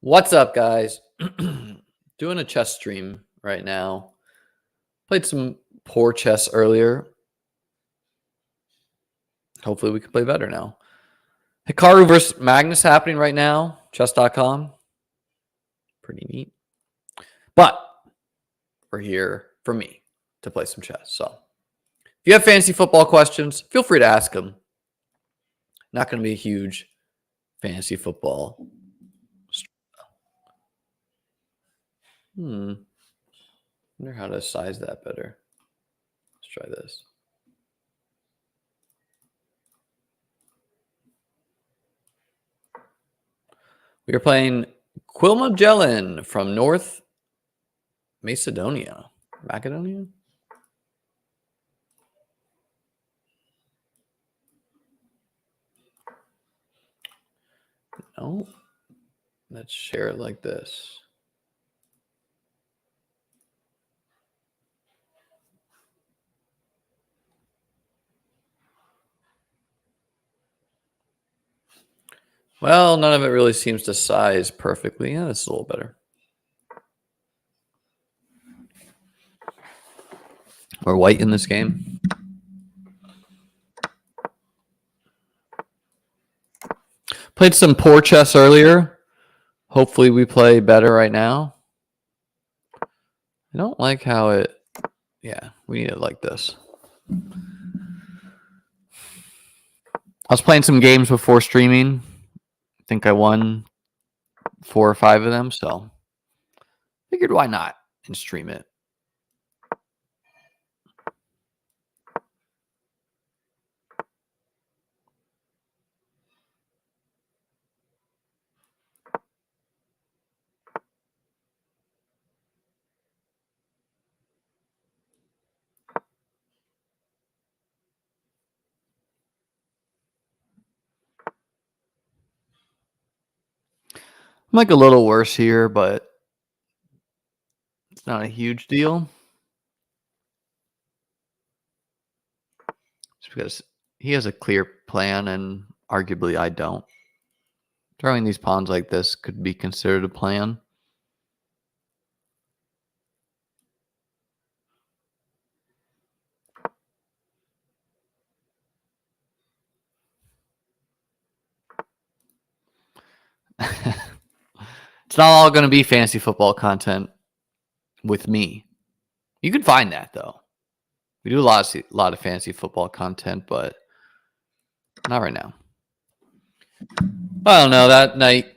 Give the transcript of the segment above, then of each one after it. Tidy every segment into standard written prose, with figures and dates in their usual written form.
What's up, guys? Doing a chess stream right now. Played some poor chess earlier. Hopefully we can play better now. Hikaru versus Magnus happening right now. Chess.com. Pretty neat. But we're here for me to play some chess. So if you have fantasy football questions, feel free to ask them. Not going to be a huge fantasy football. Wonder how to size that better. Let's try this. We are playing Quilmagellan from North Macedonia. Macedonia? No. Let's share it like this. Well, none of it really seems to size perfectly. Yeah, that's a little better. We're white in this game. Played some poor chess earlier. Hopefully we play better right now. I don't like how it... Yeah, we need it like this. I was playing some games before streaming. I think I won 4 or 5 of them, so figured why not and stream it. I'm like a little worse here, but it's not a huge deal. Just because he has a clear plan and arguably I don't. Throwing these pawns like this could be considered a plan. It's not all going to be fantasy football content with me. You can find that, though. We do a lot of fantasy football content, but not right now. I don't know. That night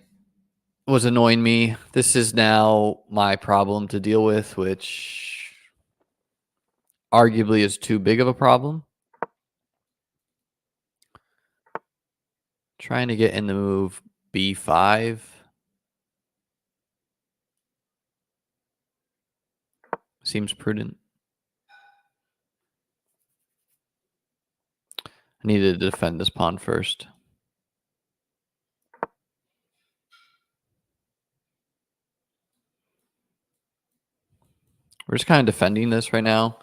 was annoying me. This is now my problem to deal with, which arguably is too big of a problem. Trying to get in the move B5. Seems prudent. I needed to defend this pawn first. We're just kind of defending this right now.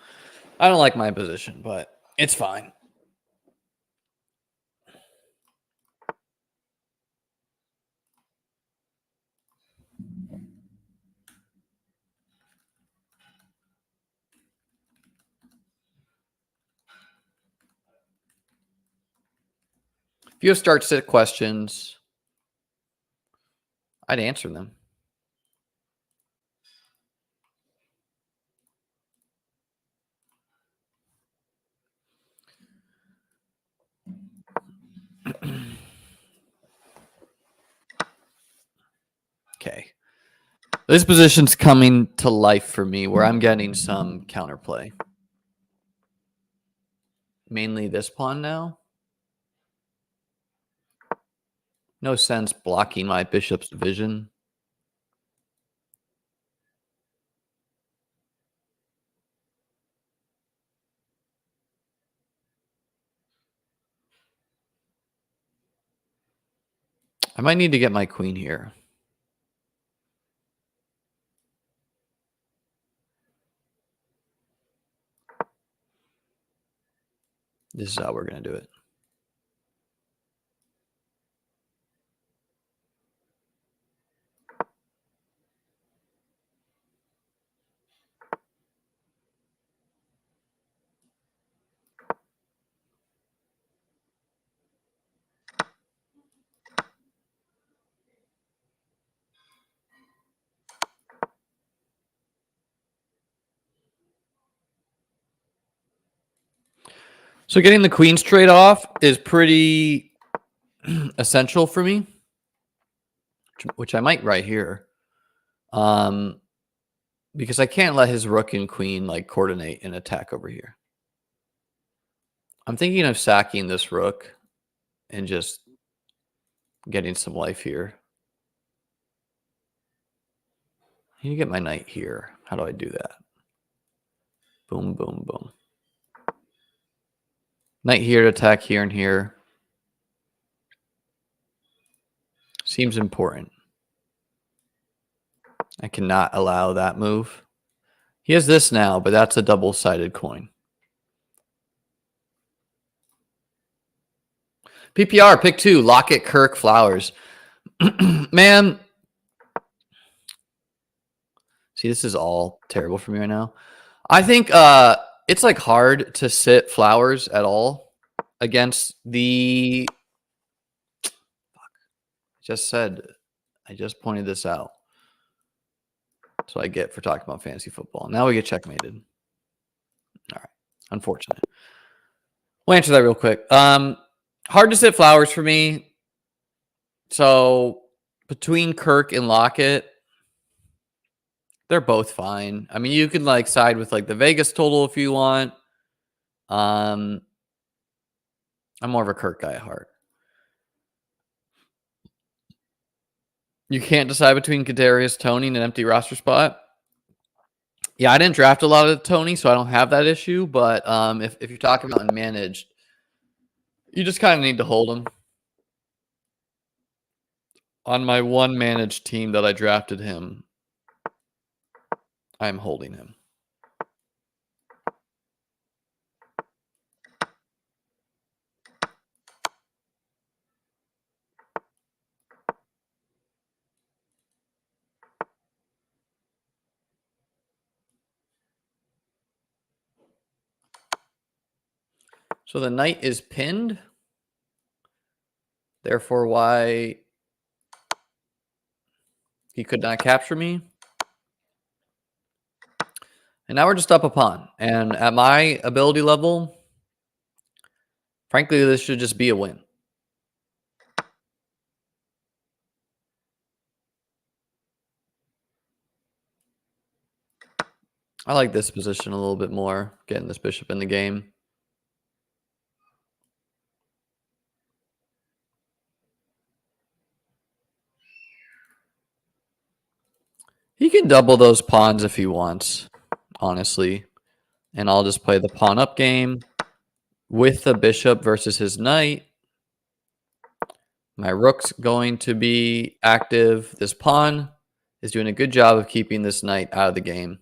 I don't like my position, but it's fine. If you have start-sit questions, I'd answer them. Okay. This position's coming to life for me where I'm getting some counterplay. Mainly this pawn now. No sense blocking my bishop's division. I might need to get my queen here. This is how we're going to do it. So getting the queen straight off is pretty essential for me, which I might right here. Because I can't let his rook and queen like coordinate an attack over here. I'm thinking of sacking this rook and just getting some life here. I need to get my knight here. How do I do that? Boom, boom, boom. Knight here to attack here and here. Seems important. I cannot allow that move. He has this now, but that's a double-sided coin. PPR, pick 2, Lockett, Kirk, Flowers. Man. See, this is all terrible for me right now. I think it's like hard to sit Flowers at all against the... I just pointed this out. That's what I get for talking about fantasy football. Now we get checkmated. All right. Unfortunate. We'll answer that real quick. Hard to sit Flowers for me. So between Kirk and Lockett, they're both fine. I mean, you can like side with like the Vegas total if you want. I'm more of a Kirk guy at heart. You can't decide between Kadarius, Tony, and an empty roster spot. Yeah, I didn't draft a lot of Tony, so I don't have that issue. But if you're talking about unmanaged, you just kind of need to hold him. On my one managed team that I drafted him, I'm holding him. So the knight is pinned. Therefore, why he could not capture me. And now we're just up a pawn. And at my ability level, frankly, this should just be a win. I like this position a little bit more, getting this bishop in the game. He can double those pawns if he wants, honestly. And I'll just play the pawn up game with the bishop versus his knight. My rook's going to be active. This pawn is doing a good job of keeping this knight out of the game.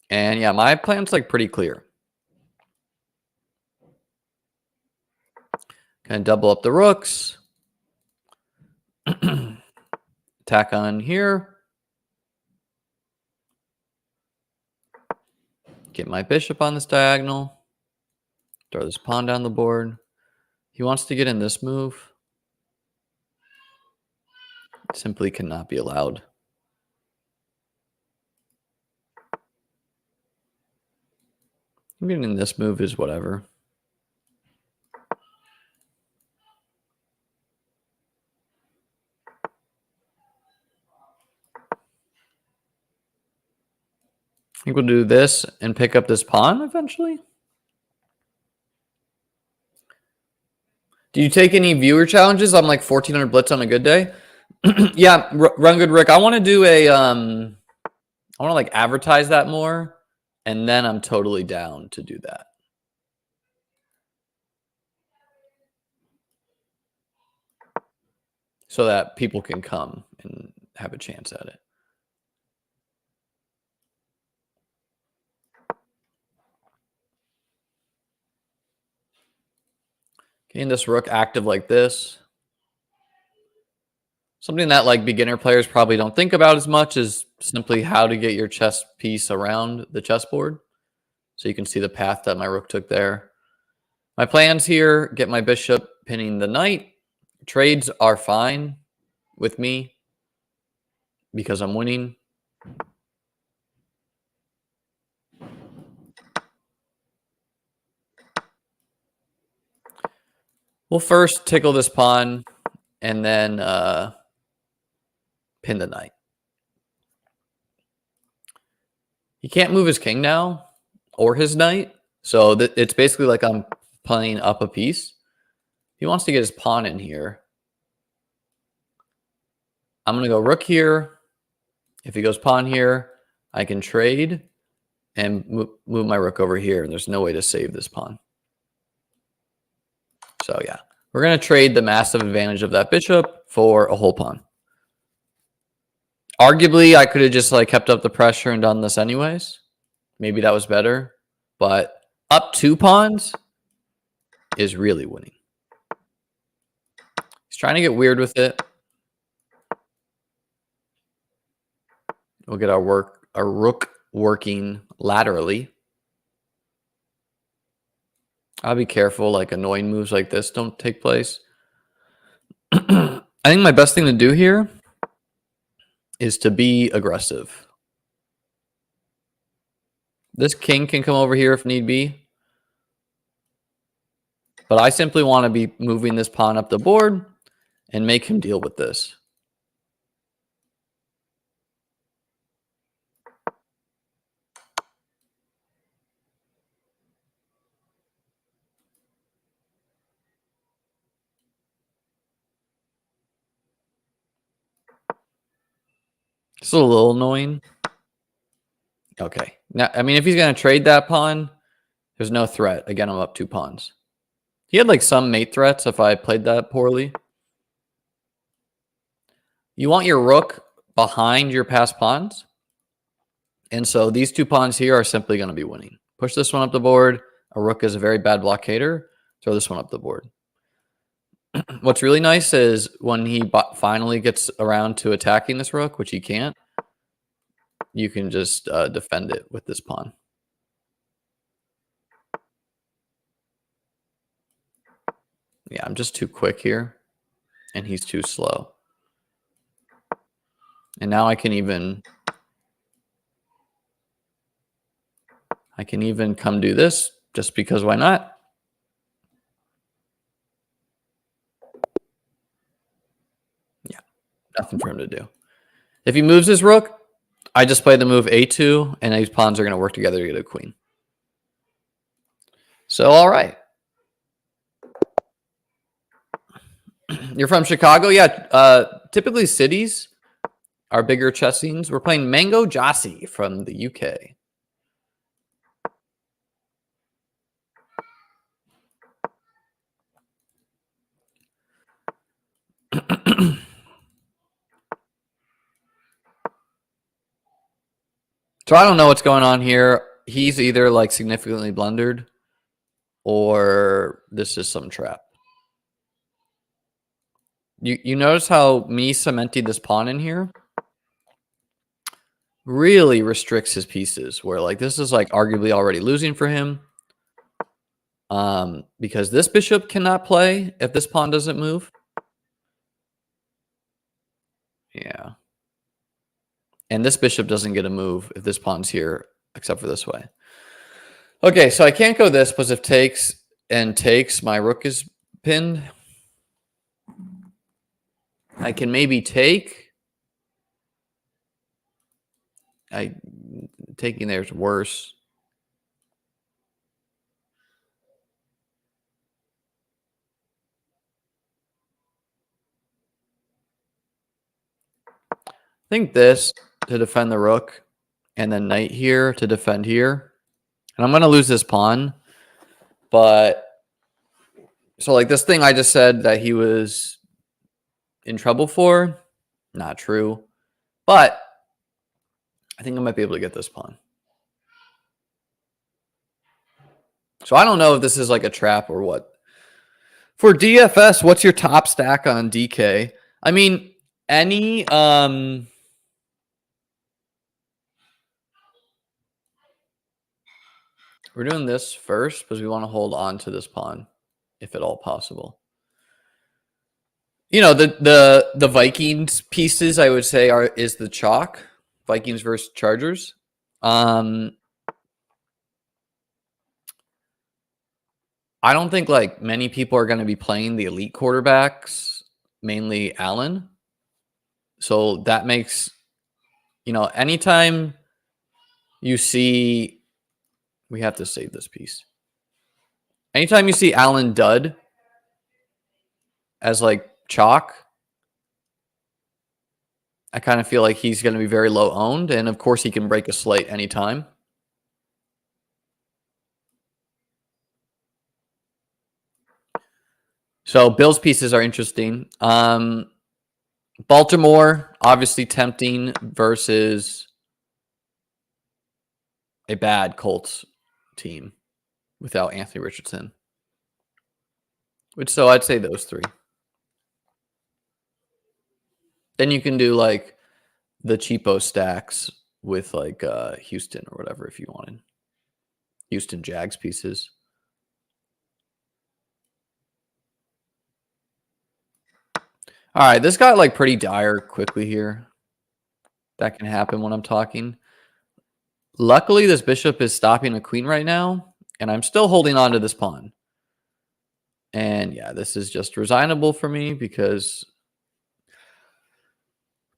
And yeah, my plan's like pretty clear. Kind of double up the rooks. Attack on here. Get my bishop on this diagonal. Throw this pawn down the board. He wants to get in this move. It simply cannot be allowed. Getting in this move is whatever. I think we'll do this and pick up this pawn eventually. Do you take any viewer challenges? I'm like 1,400 Blitz on a good day. Yeah, Run Good Rick. I want to do a, I want to like advertise that more. And then I'm totally down to do that. So that people can come and have a chance at it. Getting this rook active like this. Something that like beginner players probably don't think about as much is simply how to get your chess piece around the chessboard. So you can see the path that my rook took there. My plans here, get my bishop pinning the knight. Trades are fine with me because I'm winning. We'll first tickle this pawn and then pin the knight. He can't move his king now or his knight. So it's basically like I'm playing up a piece. He wants to get his pawn in here. I'm going to go rook here. If he goes pawn here, I can trade and move my rook over here. And there's no way to save this pawn. So yeah, we're going to trade the massive advantage of that bishop for a whole pawn. Arguably, I could have just like kept up the pressure and done this anyways. Maybe that was better. But up 2 pawns is really winning. He's trying to get weird with it. We'll get our rook working laterally. I'll be careful, like annoying moves like this don't take place. I think my best thing to do here is to be aggressive. This king can come over here if need be. But I simply want to be moving this pawn up the board and make him deal with this. It's a little annoying. Okay. Now, I mean, if he's going to trade that pawn, there's no threat. Again, I'm up 2 pawns. He had like some mate threats if I played that poorly. You want your rook behind your passed pawns. And so these 2 pawns here are simply going to be winning. Push this one up the board. A rook is a very bad blockader. Throw this one up the board. What's really nice is when he finally gets around to attacking this rook, which he can't, you can just defend it with this pawn. Yeah, I'm just too quick here, and he's too slow. And now I can even come do this just because why not? Yeah, nothing for him to do. If he moves his rook, I just play the move a2, and these pawns are going to work together to get a queen. So, all right. You're from Chicago? Yeah. Typically cities are bigger chess scenes. We're playing Mango Jossi from the UK. So I don't know what's going on here. He's either like significantly blundered or this is some trap. You notice how me cementing this pawn in here really restricts his pieces, where like this is like arguably already losing for him. Because this bishop cannot play if this pawn doesn't move. Yeah. And this bishop doesn't get a move if this pawn's here, except for this way. Okay, so I can't go this, because if takes, my rook is pinned. I can maybe take. Taking there is worse. I think this to defend the rook, and then knight here to defend here. And I'm going to lose this pawn. But, so like this thing I just said that he was in trouble for, not true. But I think I might be able to get this pawn. So I don't know if this is like a trap or what. For DFS, what's your top stack on DK? I mean, any we're doing this first because we want to hold on to this pawn, if at all possible. You know, the Vikings pieces I would say is the chalk. Vikings versus Chargers. I don't think like many people are going to be playing the elite quarterbacks, mainly Allen. So that makes, anytime you see, we have to save this piece. Anytime you see Allen dud as like chalk, I kind of feel like he's going to be very low owned. And of course, he can break a slate anytime. So Bills pieces are interesting. Baltimore, obviously tempting versus a bad Colts team without Anthony Richardson. So I'd say those three. Then you can do like the cheapo stacks with like Houston or whatever if you wanted. Houston Jags pieces. All right, this got like pretty dire quickly here. That can happen when I'm talking. Luckily, this bishop is stopping a queen right now, and I'm still holding on to this pawn. And yeah, this is just resignable for me because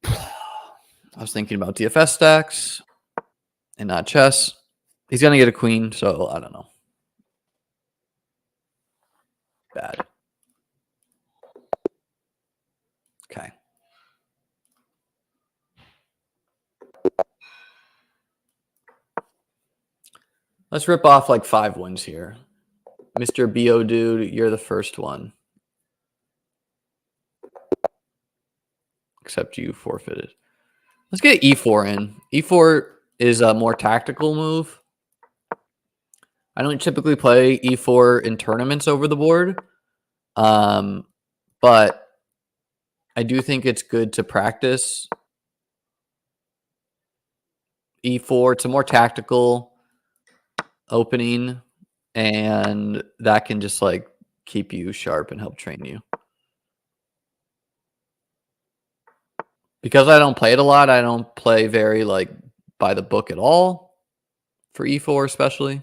I was thinking about DFS stacks and not chess. He's going to get a queen, so I don't know. Bad. Okay. Let's rip off like 5 wins here. Mr. BO dude, you're the first one. Except you forfeited. Let's get E4 in. E4 is a more tactical move. I don't typically play E4 in tournaments over the board. But I do think it's good to practice E4. It's a more tactical opening, and that can just like keep you sharp and help train you. Because I don't play it a lot, I don't play very like by the book at all for E4 especially.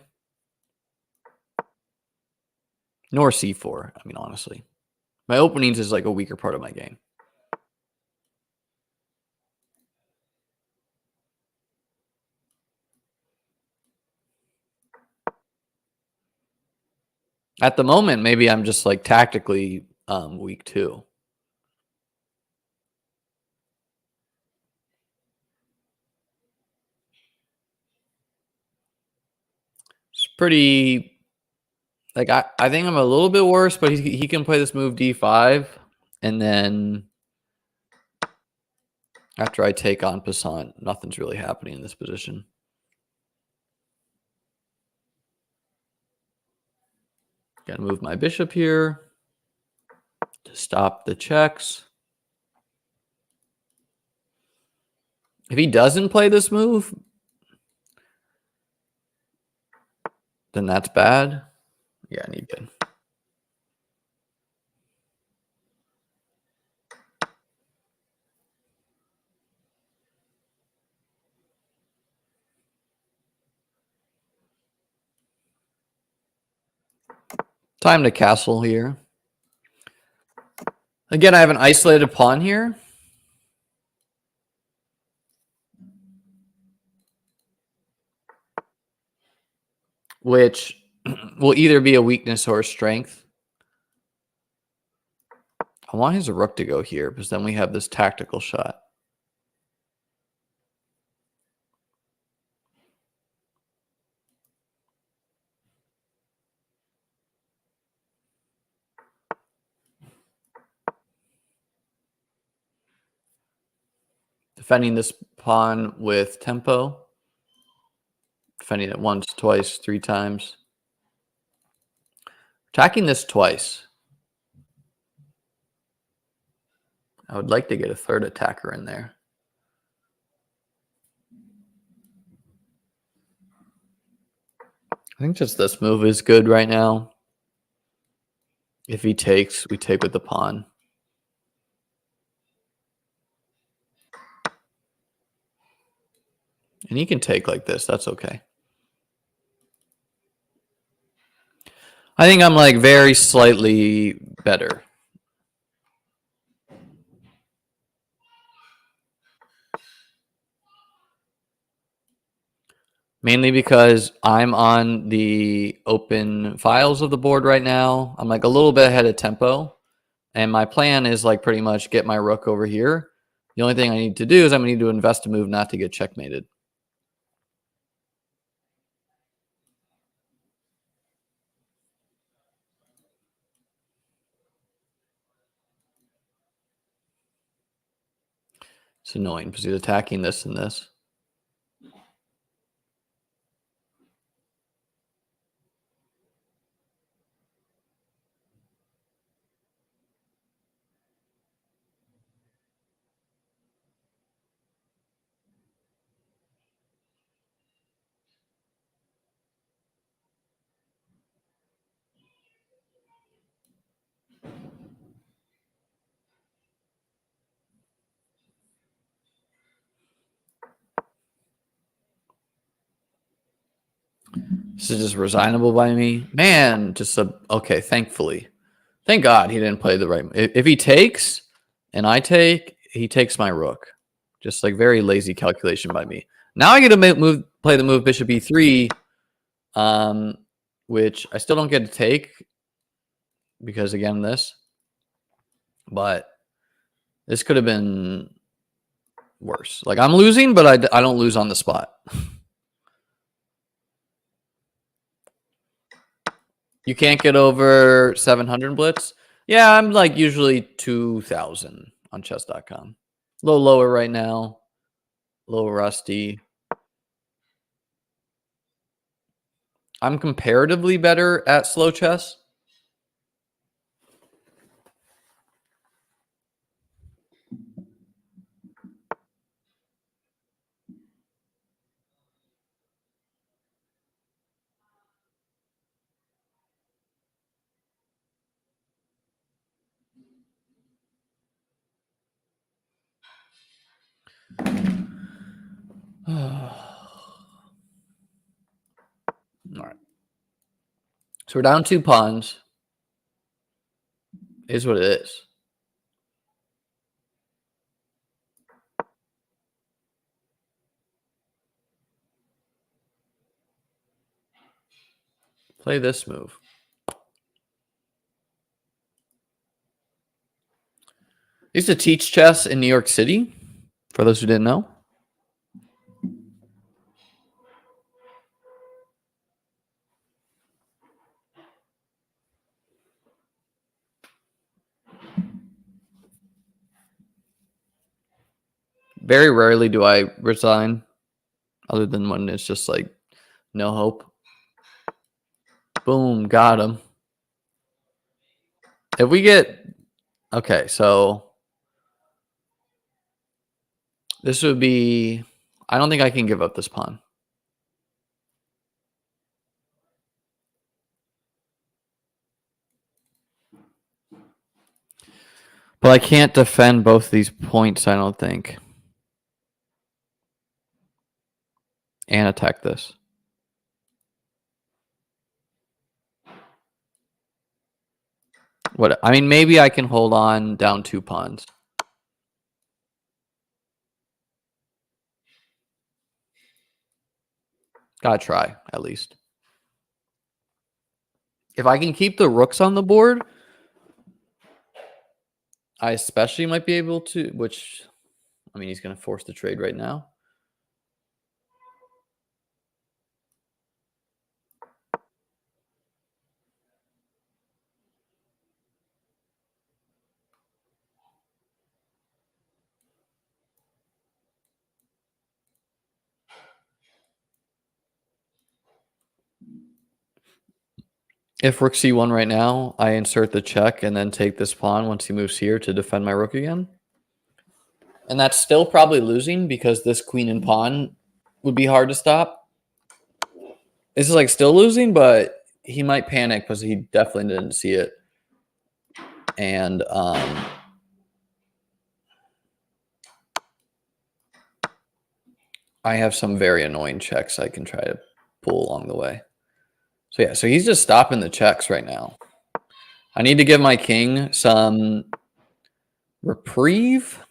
Nor C4, I mean, honestly. My openings is like a weaker part of my game. At the moment, maybe I'm just like tactically weak too. It's pretty, like, I think I'm a little bit worse, but he can play this move D5, and then after I take on Passant, nothing's really happening in this position. Gotta move my bishop here to stop the checks. If he doesn't play this move, then that's bad. Yeah, I need good. Time to castle here. Again, I have an isolated pawn here. Which will either be a weakness or a strength. I want his rook to go here because then we have this tactical shot. Defending this pawn with tempo. Defending it once, twice, 3 times. Attacking this twice. I would like to get a third attacker in there. I think just this move is good right now. If he takes, we take with the pawn. And he can take like this. That's okay. I think I'm like very slightly better. Mainly because I'm on the open files of the board right now. I'm like a little bit ahead of tempo. And my plan is like pretty much get my rook over here. The only thing I need to do is I'm going to need to invest a move not to get checkmated. It's annoying because he's attacking this and this. This is just resignable by me. Man, just okay, thankfully. Thank God he didn't play the right. If he takes and I take, he takes my rook. Just like very lazy calculation by me. Now I get to play the move bishop e3, which I still don't get to take because again this. But this could have been worse. Like I'm losing, but I don't lose on the spot. You can't get over 700 Blitz? Yeah, I'm like usually 2,000 on chess.com. A little lower right now. A little rusty. I'm comparatively better at slow chess. All right. So we're down 2 pawns. Is what it is. Play this move. I used to teach chess in New York City, for those who didn't know. Very rarely do I resign, other than when it's just like no hope. Boom, got him. If we get... Okay, so this would be... I don't think I can give up this pawn. But I can't defend both these points, I don't think. And attack this. What? I mean, maybe I can hold on down 2 pawns. Gotta try, at least. If I can keep the rooks on the board, I especially might be able to, which, I mean, he's going to force the trade right now. If rook c1 right now, I insert the check and then take this pawn once he moves here to defend my rook again. And that's still probably losing because this queen and pawn would be hard to stop. This is like still losing, but he might panic because he definitely didn't see it. And I have some very annoying checks I can try to pull along the way. So yeah, so he's just stopping the checks right now. I need to give my king some reprieve.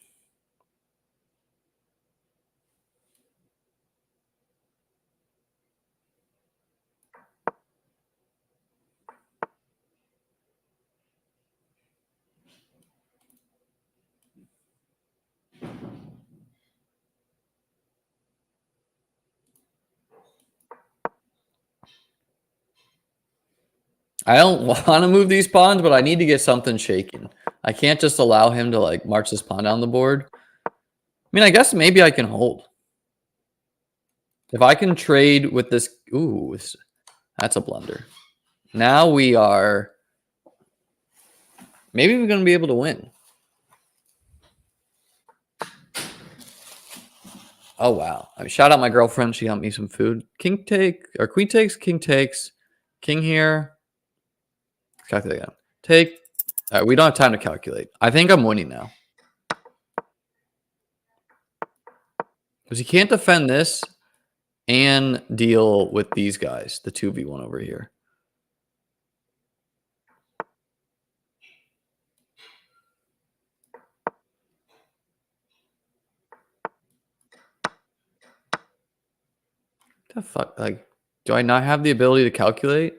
I don't want to move these pawns, but I need to get something shaken. I can't just allow him to like march this pawn down the board. I mean, I guess maybe I can hold. If I can trade with this, ooh, that's a blunder. Now we are, maybe we're going to be able to win. Oh, wow. I mean, shout out my girlfriend. She got me some food. King take, or queen takes, king takes, king here. Calculate again. Take. All right, we don't have time to calculate. I think I'm winning now. Because he can't defend this and deal with these guys, the 2v1 over here. The fuck? Like, do I not have the ability to calculate?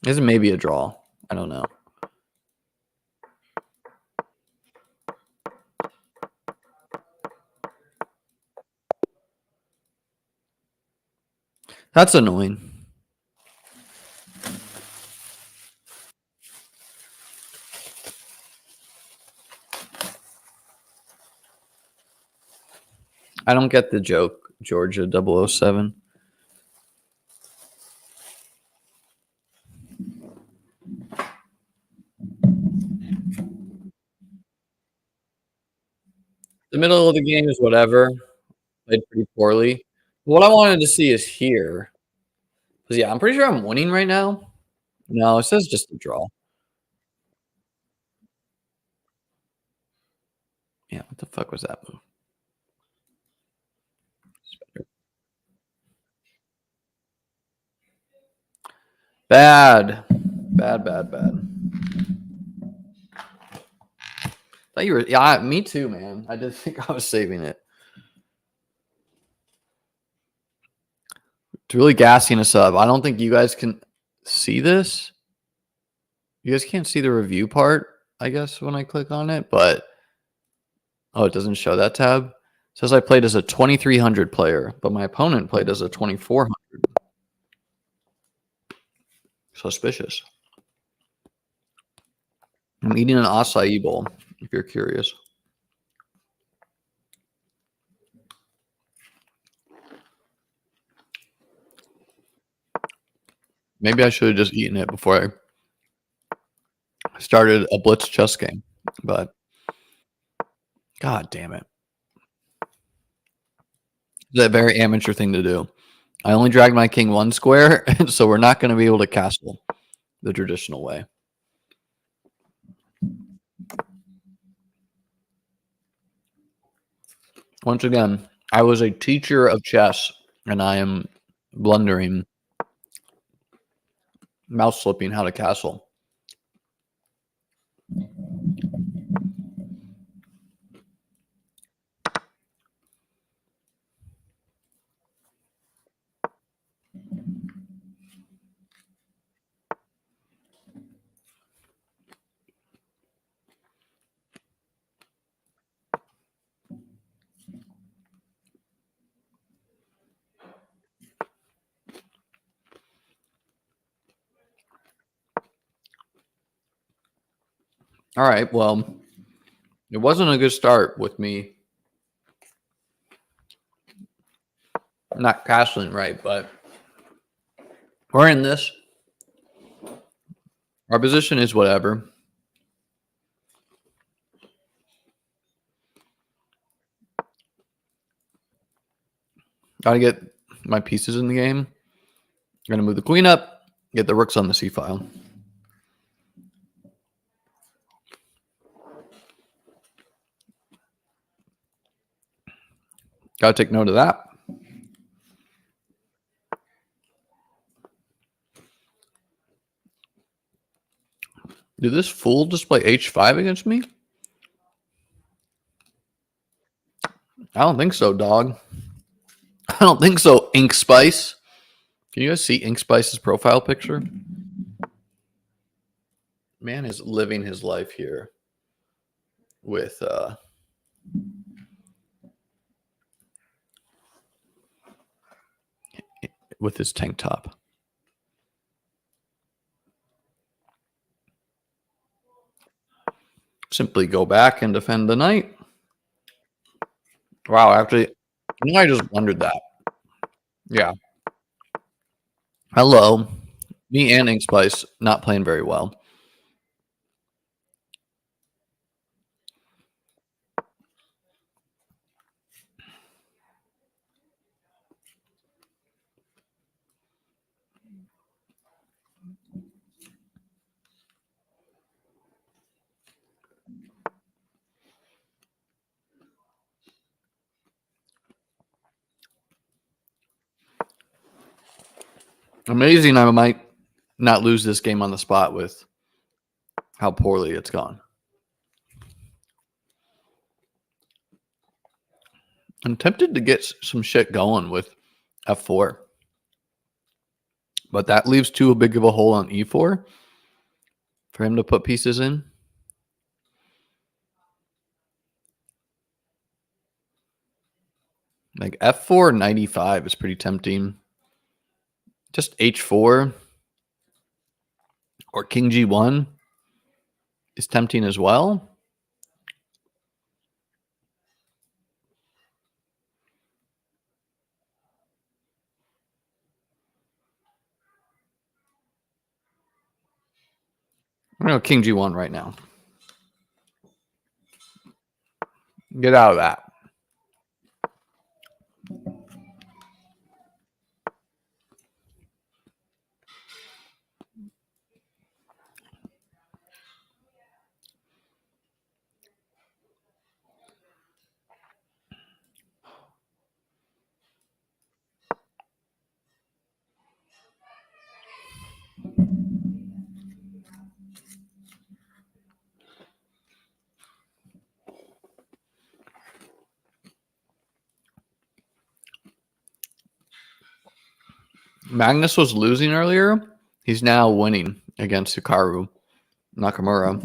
This is maybe a draw. I don't know. That's annoying. I don't get the joke, Georgia 007. The middle of the game is whatever. Played pretty poorly. What I wanted to see is here. Because, yeah, I'm pretty sure I'm winning right now. No, it says just a draw. Yeah, what the fuck was that move? Bad. Bad, bad, bad. Thought you were, yeah, me too, man. I did think I was saving it. It's really gassing us up. I don't think you guys can see this. You guys can't see the review part, I guess, when I click on it, but oh, it doesn't show that tab. It says I played as a 2300 player, but my opponent played as a 2400. Suspicious. I'm eating an acai bowl, if you're curious. Maybe I should have just eaten it before I started a Blitz chess game, but god damn it. It's a very amateur thing to do. I only dragged my king one square, so we're not going to be able to castle the traditional way. Once again, I was a teacher of chess, and I am blundering, mouse slipping how to castle. All right, well, it wasn't a good start with me not castling right, but we're in this. Our position is whatever. Gotta get my pieces in the game. I'm gonna move the queen up, get the rooks on the c file. Gotta take note of that. Did this fool display H5 against me? I don't think so, dog. I don't think so, Ink Spice. Can you guys see Ink Spice's profile picture? Man is living his life here with his tank top. Simply go back and defend the knight. Wow, actually, I just wondered that. Yeah. Hello. Me and Ink Spice not playing very well. Amazing I might not lose this game on the spot with how poorly it's gone. I'm tempted to get some shit going with F4. But that leaves too big of a hole on E4 for him to put pieces in. Like F4 95 is pretty tempting. Just H4 or King G1 is tempting as well. I'm going to go King G1 right now. Get out of that. Magnus was losing earlier. He's now winning against Hikaru Nakamura.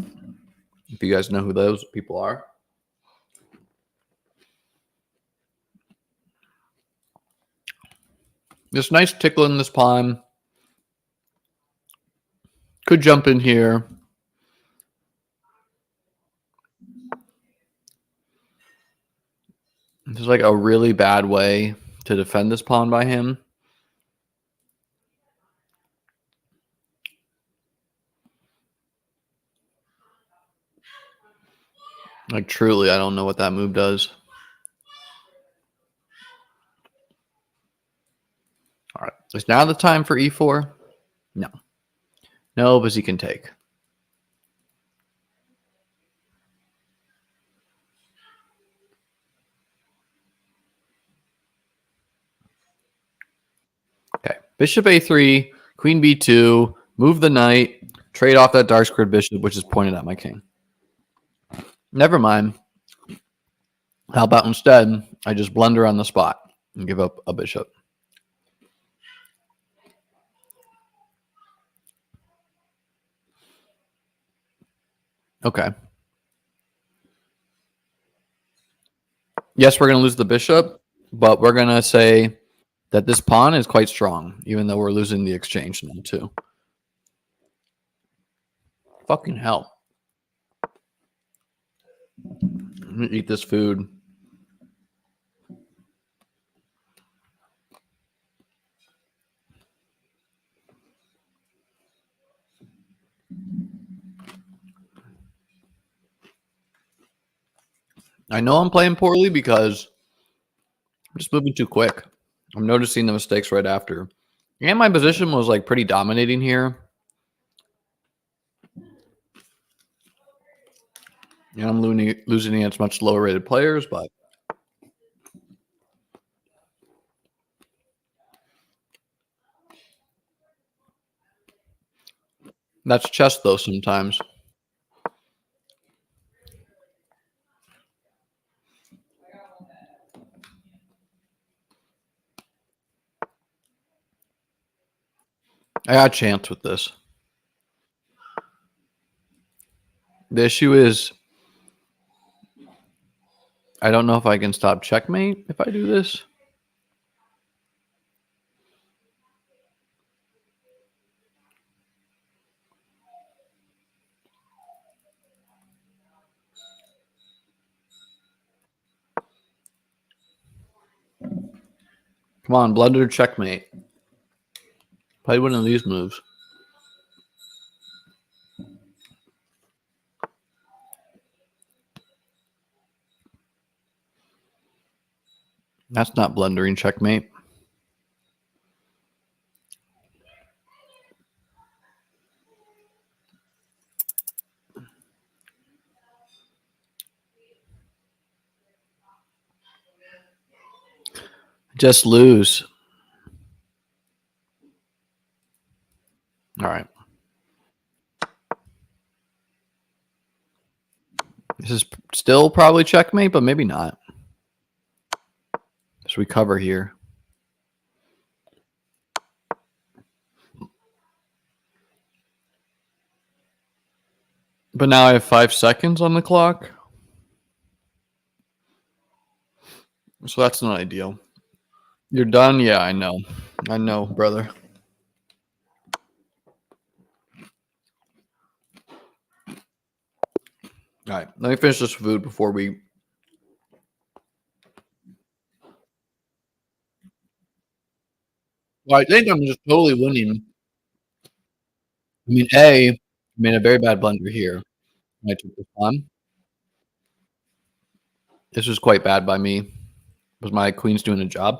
If you guys know who those people are. This nice tickle in this pawn. Could jump in here. This is like a really bad way to defend this pawn by him. Like, truly, I don't know what that move does. All right. Is now the time for E4? No. No, because he can take. Okay. Bishop A3, Queen B2, move the knight, trade off that dark squared bishop, which is pointed at my king. Never mind. How about instead, I just blunder on the spot and give up a bishop? Okay. Yes, we're going to lose the bishop, but we're going to say that this pawn is quite strong, even though we're losing the exchange now, too. Fucking hell. Let me eat this food. I know I'm playing poorly because I'm just moving too quick. I'm noticing the mistakes right after. And my position was like pretty dominating here. And I'm losing against much lower rated players, but That's chess, though, sometimes. I got a chance with this. The issue is I don't know if I can stop checkmate if I do this. Come on, blunder checkmate. Play one of these moves. That's not blundering checkmate. Just lose. All right. This is still probably checkmate, but maybe not. Just recover here. But now I have 5 seconds on the clock. So that's not ideal. You're done? Yeah, I know. I know, brother. All right. Let me finish this food before we. Well, I think I'm just totally winning. I mean, I made a very bad blunder here. I took this on. This was quite bad by me. Was my queen's doing a job?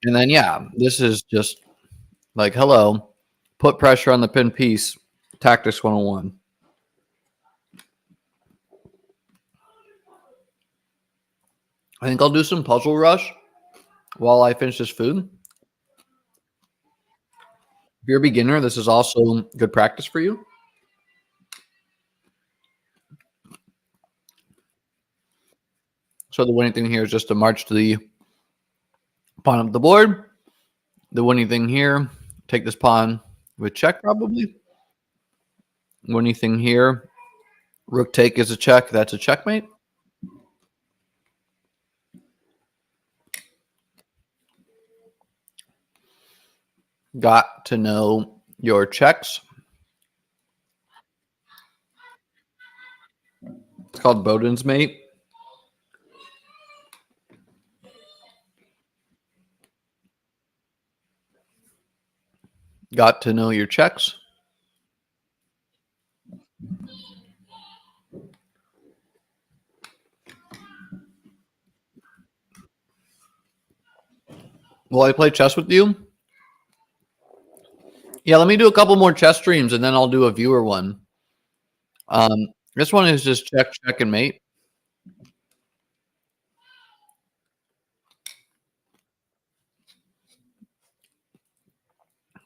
And then, yeah, this is just like, hello, put pressure on the pin piece, tactics 101. I think I'll do some puzzle rush while I finish this food. If you're a beginner, this is also good practice for you. So the winning thing here is just to march to the pawn up the board. The winning thing here, take this pawn with check probably. Winning thing here, rook take is a check. That's a checkmate. Got to know your checks. It's called Bowden's mate. Got to know your checks. Will I play chess with you? Yeah, let me do a couple more chess streams and then I'll do a viewer one. This one is just check, check, and mate.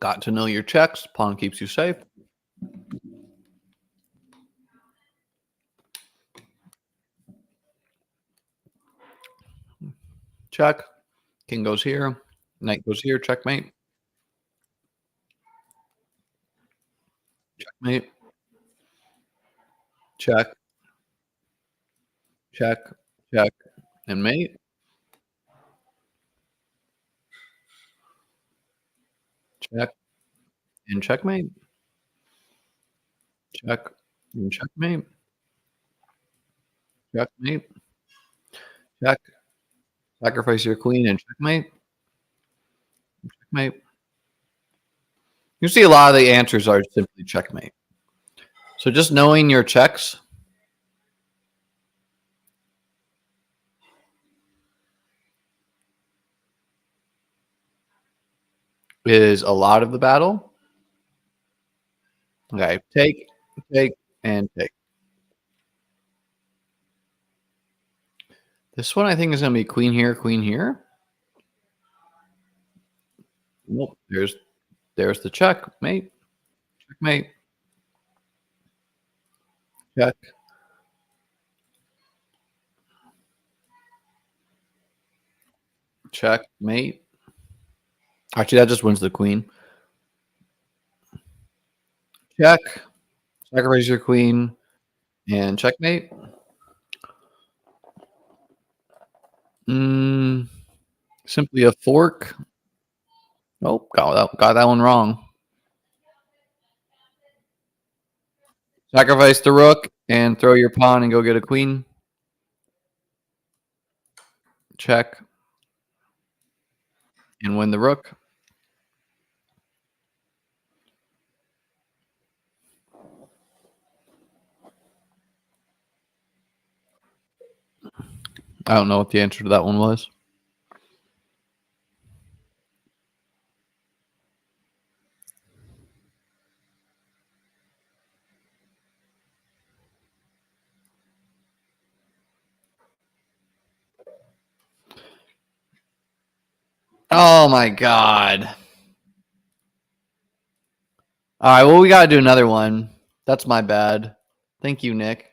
Got to know your checks. Pawn keeps you safe. Check. King goes here. Knight goes here. Checkmate. Checkmate. Check. Check. Check. And mate. Check. And checkmate. Check. And checkmate. Checkmate. Check. Sacrifice your queen and checkmate. Checkmate. You see a lot of the answers are simply checkmate. So just knowing your checks is a lot of the battle. Okay, take, and take. This one I think is going to be queen here, queen here. Nope. There's the check, mate. Checkmate. Check. Checkmate. Actually, that just wins the queen. Check. Sacrifice your queen and checkmate. Mm, simply a fork. Nope, got that one wrong. Sacrifice the rook and throw your pawn and go get a queen. Check and win the rook. I don't know what the answer to that one was. Oh my god. All right, well, we got to do another one. That's my bad. Thank you, Nick.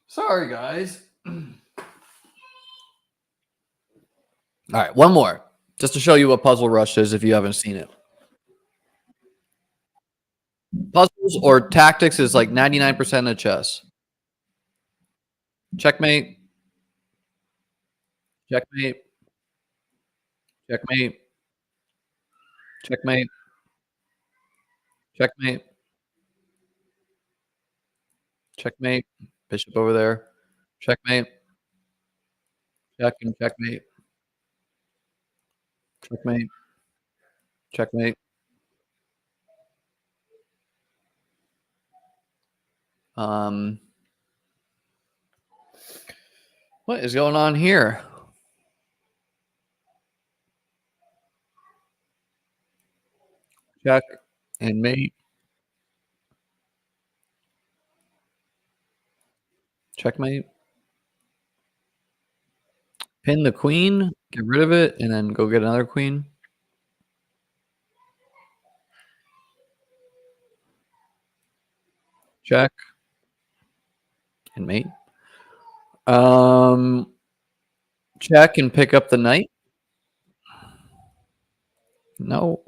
Sorry, guys. All right, one more. Just to show you what Puzzle Rush is if you haven't seen it. Puzzles or tactics is like 99% of chess. Checkmate. Checkmate. Checkmate. Checkmate. Checkmate. Checkmate. Bishop over there. Checkmate. Check and checkmate. Checkmate. Checkmate. Um, what is going on here? Check and mate. Checkmate. Pin the queen, get rid of it, and then go get another queen. Check and mate. Check and pick up the knight. No.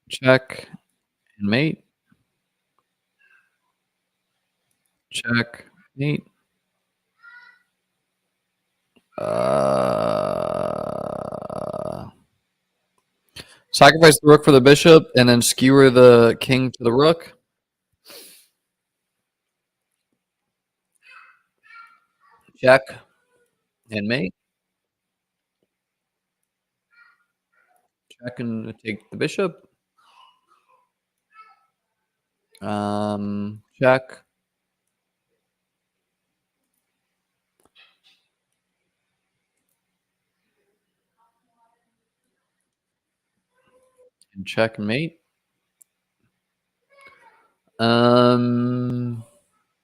Check and mate. Check mate. Sacrifice the rook for the bishop, and then skewer the king to the rook. Check and mate. Check and take the bishop. Check. And check and mate.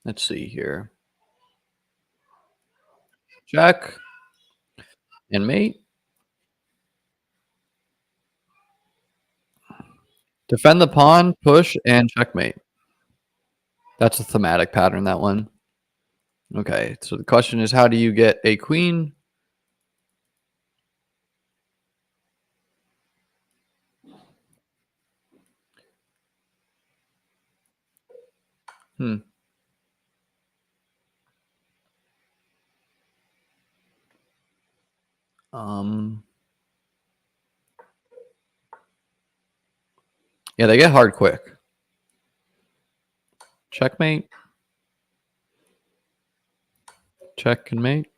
Let's see here. Check and mate. Defend the pawn, push, and checkmate. That's a thematic pattern, that one. Okay, so the question is, how do you get a queen? Yeah, they get hard quick. Checkmate. Check and mate.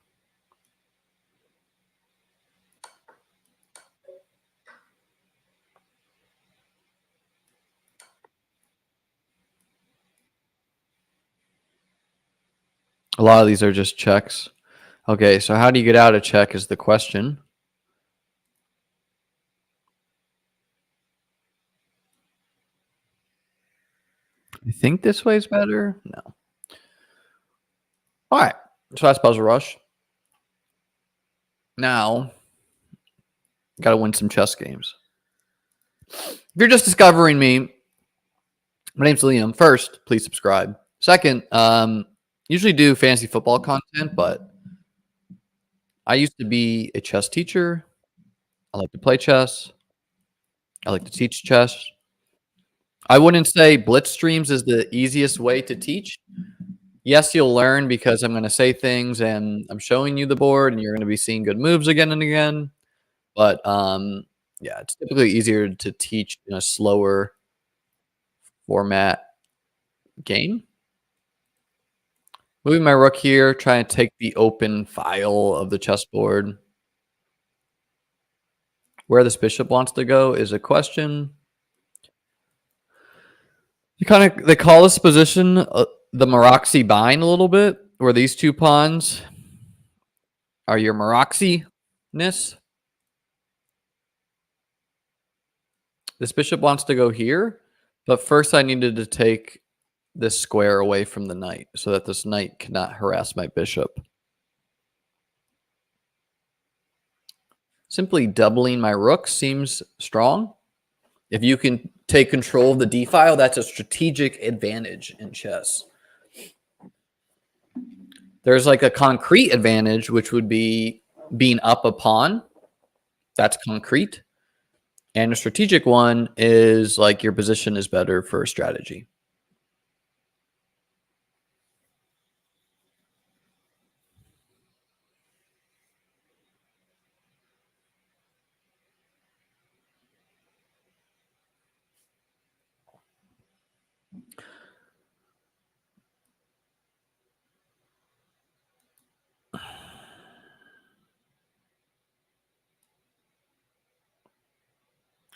A lot of these are just checks. Okay, so how do you get out of check is the question. I think this way is better. No. All right. So that's Puzzle Rush. Now, got to win some chess games. If you're just discovering me, my name's Liam. First, please subscribe. Second, usually do fantasy football content, but I used to be a chess teacher. I like to play chess. I like to teach chess. I wouldn't say Blitz streams is the easiest way to teach. Yes, you'll learn because I'm going to say things and I'm showing you the board and you're going to be seeing good moves again and again. But yeah, it's typically easier to teach in a slower format game. Moving my rook here, trying to take the open file of the chessboard. Where this bishop wants to go is a question. They call this position the Maroxy bind a little bit, where these two pawns are your Maroxy-ness. This bishop wants to go here, but first I needed to take this square away from the knight so that this knight cannot harass my bishop. Simply doubling my rook seems strong. If you can take control of the d file, that's a strategic advantage in chess. There's like a concrete advantage, which would be being up a pawn. That's concrete. And a strategic one is like your position is better for strategy.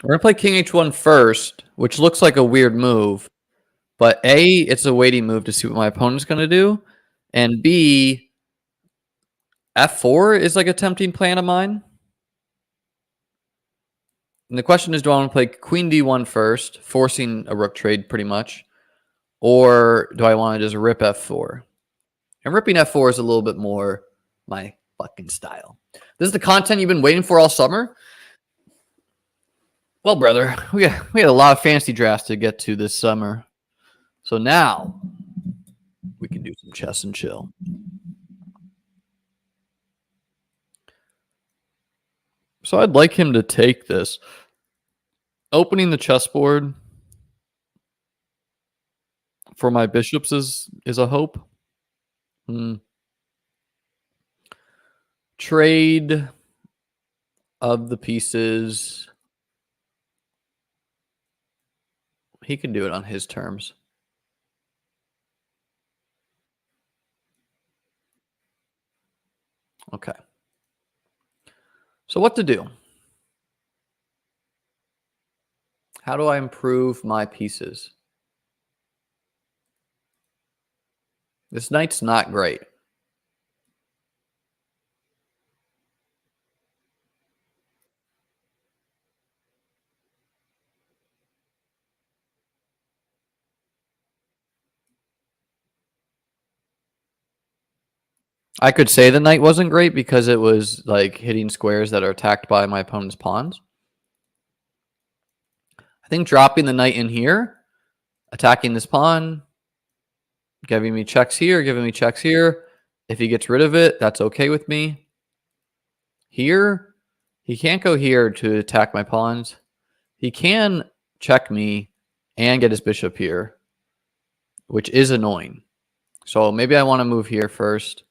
We're going to play King H1 first, which looks like a weird move. But A, it's a weighty move to see what my opponent's going to do. And B, F4 is like a tempting plan of mine. And the question is, do I want to play Queen D1 first, forcing a rook trade pretty much? Or do I want to just rip F4? And ripping F4 is a little bit more my fucking style. This is the content you've been waiting for all summer? Well, brother, we had a lot of fantasy drafts to get to this summer. So now we can do some chess and chill. So I'd like him to take this. Opening the chessboard for my bishops is a hope. Trade of the pieces. He can do it on his terms. Okay. So what to do? How do I improve my pieces? This knight's not great. I could say the knight wasn't great because it was like hitting squares that are attacked by my opponent's pawns. I think dropping the knight in here, attacking this pawn, giving me checks here, giving me checks here. If he gets rid of it, that's okay with me. Here, he can't go here to attack my pawns. He can check me and get his bishop here, which is annoying. So maybe I want to move here first.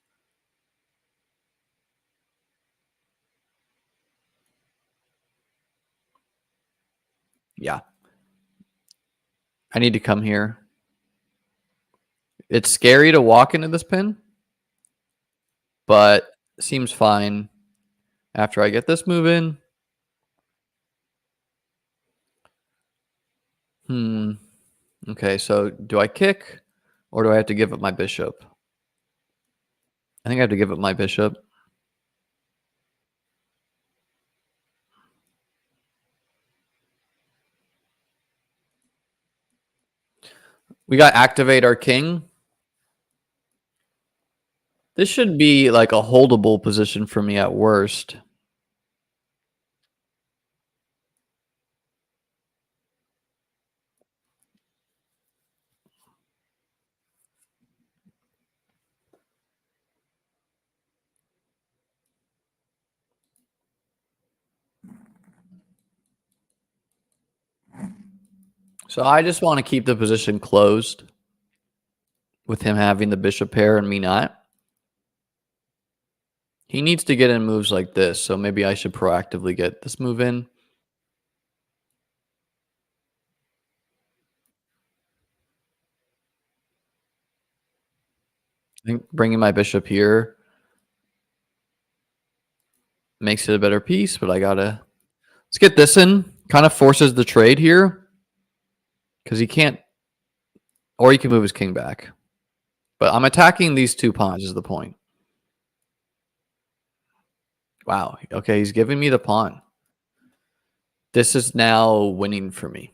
Yeah. I need to come here. It's scary to walk into this pin, but seems fine after I get this move in. Okay, so do I kick or do I have to give up my bishop? I think I have to give up my bishop. We got to activate our king. This should be like a holdable position for me at worst. So I just want to keep the position closed with him having the bishop pair and me not. He needs to get in moves like this, so maybe I should proactively get this move in. I think bringing my bishop here makes it a better piece, but I gotta let's get this in. Kind of forces the trade here because he can't, or he can move his king back. But I'm attacking these two pawns is the point. Wow. Okay, he's giving me the pawn. This is now winning for me.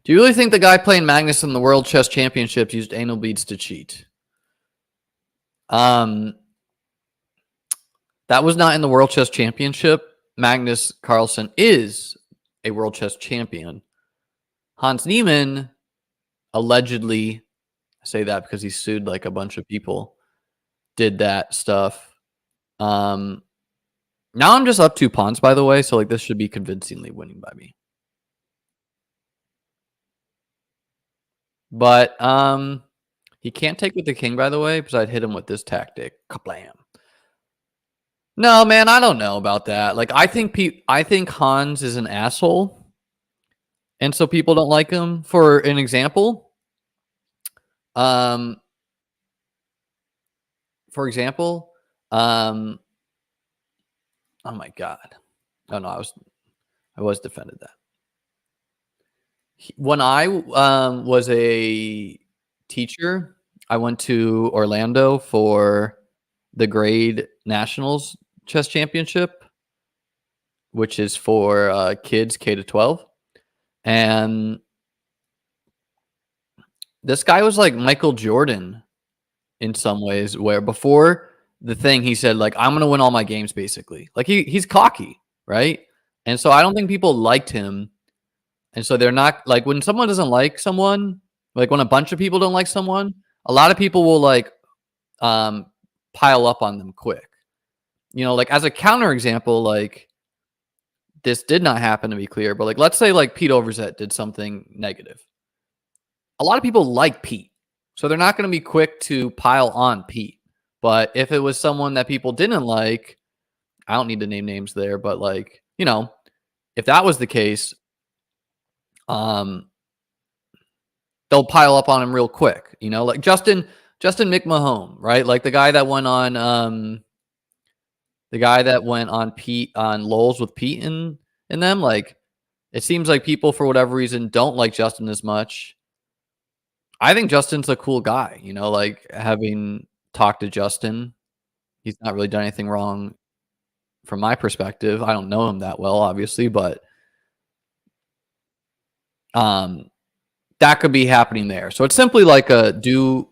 Do you really think the guy playing Magnus in the World Chess Championships used anal beads to cheat? That was not in the World Chess Championship. Magnus Carlsen is a World Chess Champion. Hans Niemann allegedly, I say that because he sued like a bunch of people, did that stuff. Now I'm just up 2 pawns, by the way, so like this should be convincingly winning by me. But he can't take with the king, by the way, because I'd hit him with this tactic. Kablam. No, man, I don't know about that. Like I think Hans is an asshole. And so people don't like him. For an example, um for example, oh my god. Oh no, I was defended that. When I was a teacher, I went to Orlando for the grade nationals chess championship, which is for kids K to 12. And this guy was like Michael Jordan in some ways, where before the thing he said like I'm gonna win all my games basically. Like he's cocky, right? And so I don't think people liked him. And so they're not like when someone doesn't like someone, like when a bunch of people don't like someone, a lot of people will like pile up on them quick. You know, like as a counter example, like this did not happen to be clear, but like let's say like Pete Overzet did something negative. A lot of people like Pete. So they're not going to be quick to pile on Pete. But if it was someone that people didn't like, I don't need to name names there, but like, you know, if that was the case, they'll pile up on him real quick, you know, like Justin McMahon, right? Like the guy that went on Pete on Lowell's with Pete in them. Like it seems like people for whatever reason don't like Justin as much. I think Justin's a cool guy, you know, like having talked to Justin, he's not really done anything wrong from my perspective. I don't know him that well, obviously, but that could be happening there. So it's simply like a do.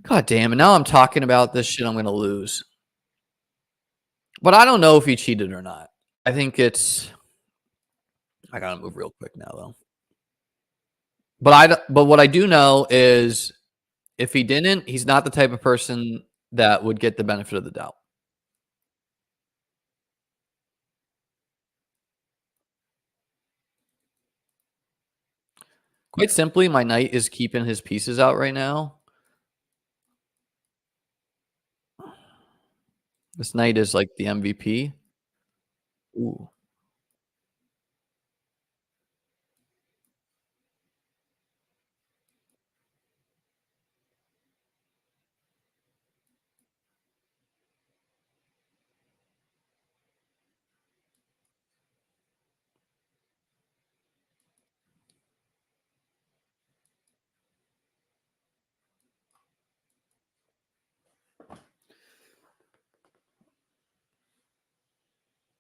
God damn it. Now I'm talking about this shit I'm going to lose. But I don't know if he cheated or not. I think it's. I got to move real quick now, though. But what I do know is if he didn't, he's not the type of person that would get the benefit of the doubt. Quite simply, my knight is keeping his pieces out right now. This knight is like the MVP. Ooh.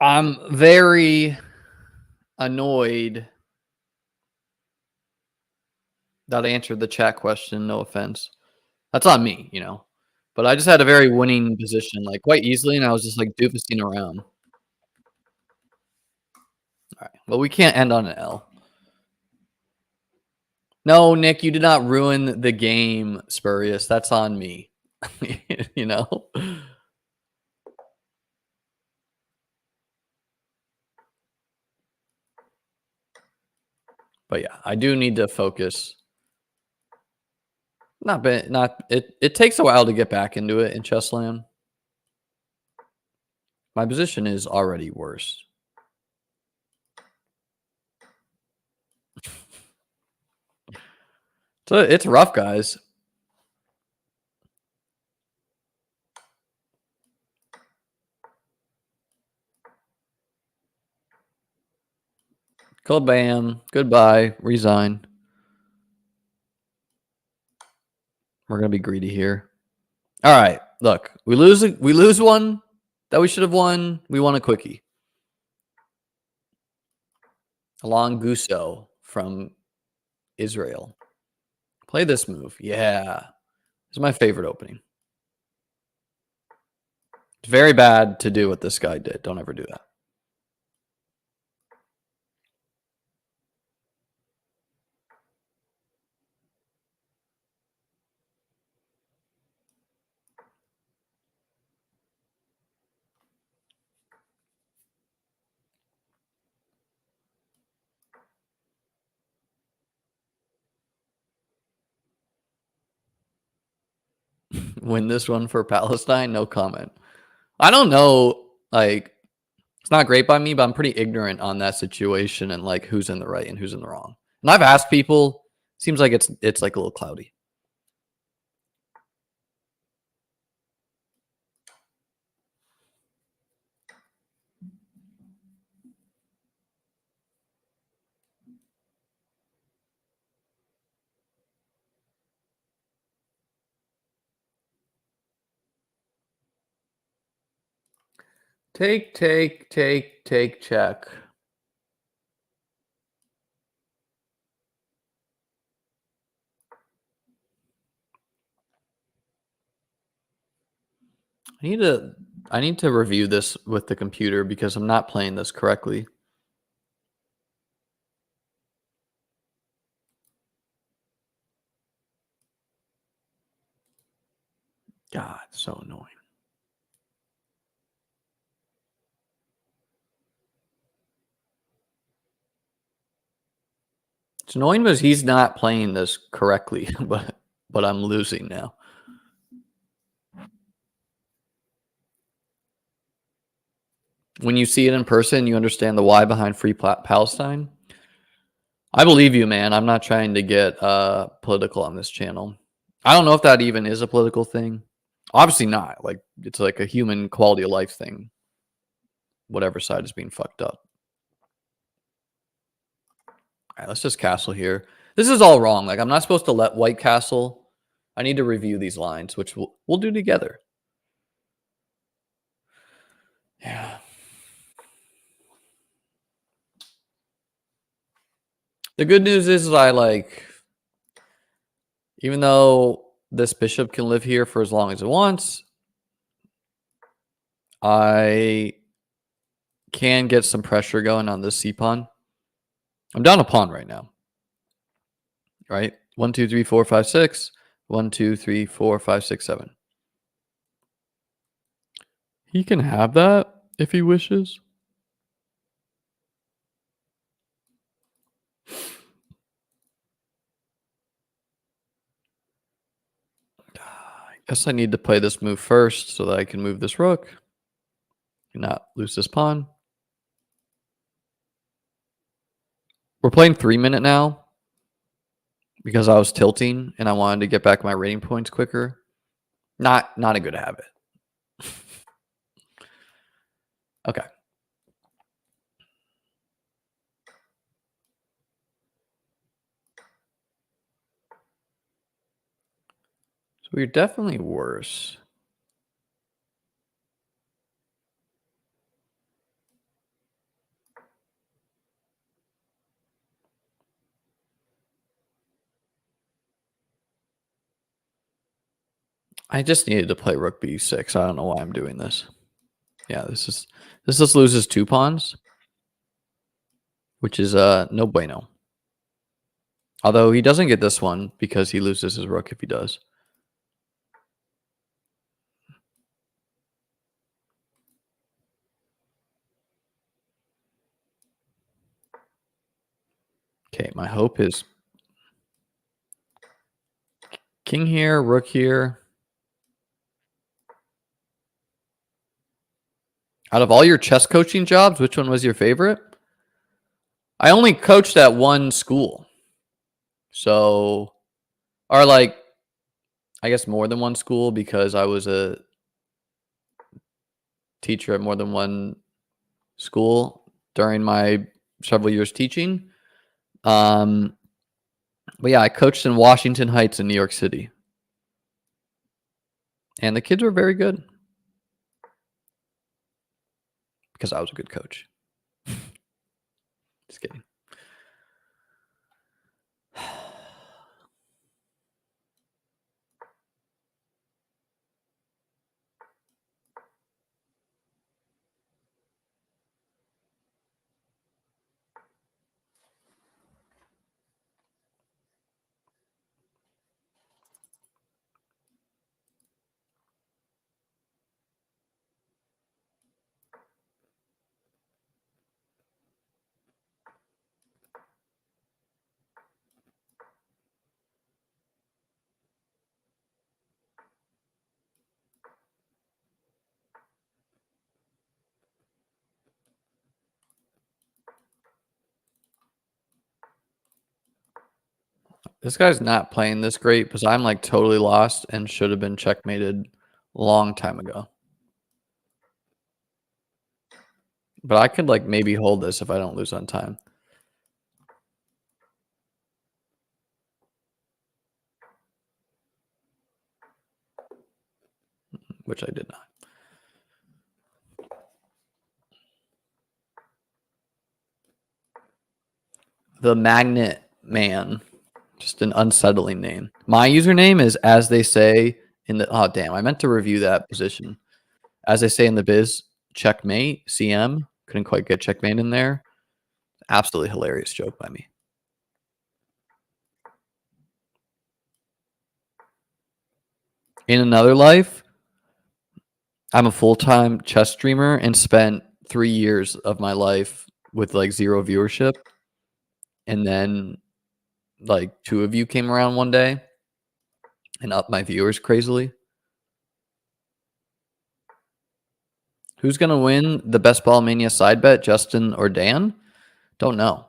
I'm very annoyed that I answered the chat question. No offense. That's on me, you know? But I just had a very winning position, like, quite easily, and I was just, like, doofusing around. Alright, well, we can't end on an L. No, Nick, you did not ruin the game, Spurious. That's on me. You know? But, yeah, I do need to focus. Not it takes a while to get back into it in Chessland. My position is already worse. So, it's rough, guys. Bam. Goodbye. Resign. We're gonna be greedy here. All right. Look, we lose one that we should have won. We won a quickie. Along Guso from Israel. Play this move. Yeah. This is my favorite opening. It's very bad to do what this guy did. Don't ever do that. Win this one for Palestine? No comment. I don't know. Like, it's not great by me, but I'm pretty ignorant on that situation and like who's in the right and who's in the wrong. And I've asked people. Seems like it's like a little cloudy. Take, check. I need to review this with the computer because I'm not playing this correctly. God, so annoying. It's annoying because he's not playing this correctly, but I'm losing now. When you see it in person, you understand the why behind Free Palestine. I believe you, man. I'm not trying to get political on this channel. I don't know if that even is a political thing. Obviously not. Like, it's like a human quality of life thing. Whatever side is being fucked up. All right, let's just castle here. This is all wrong. Like, I'm not supposed to let white castle. I need to review these lines, which we'll do together. Yeah. The good news is I like, even though this bishop can live here for as long as it wants, I can get some pressure going on this c pawn. I'm down a pawn right now. Right? 1, 2, 3, 4, 5, 6. 1, 2, 3, 4, 5, 6, 7. He can have that if he wishes. I guess I need to play this move first so that I can move this rook and not lose this pawn. We're playing 3-minute now because I was tilting and I wanted to get back my rating points quicker. Not a good habit. Okay. So we're definitely worse. I just needed to play rook b6. I don't know why I'm doing this. Yeah, this just loses 2 pawns, which is no bueno. Although he doesn't get this one because he loses his rook if he does. Okay, my hope is king here, rook here. Out of all your chess coaching jobs, which one was your favorite? I only coached at one school. So, or like, I guess more than one school because I was a teacher at more than one school during my several years teaching. But yeah, I coached in Washington Heights in New York City. And the kids were very good. Because I was a good coach. Just kidding. This guy's not playing this great because I'm like totally lost and should have been checkmated a long time ago. But I could like maybe hold this if I don't lose on time. Which I did not. The Magnet Man. Just an unsettling name. My username is as they say in the oh damn, I meant to review that position. As they say in the biz, checkmate, CM. Couldn't quite get checkmate in there. Absolutely hilarious joke by me. In another life, I'm a full-time chess streamer and spent 3 years of my life with like 0 viewership. And then like 2 of you came around one day and upped my viewers crazily. Who's going to win the Best Ball Mania side bet, Justin or Dan? Don't know.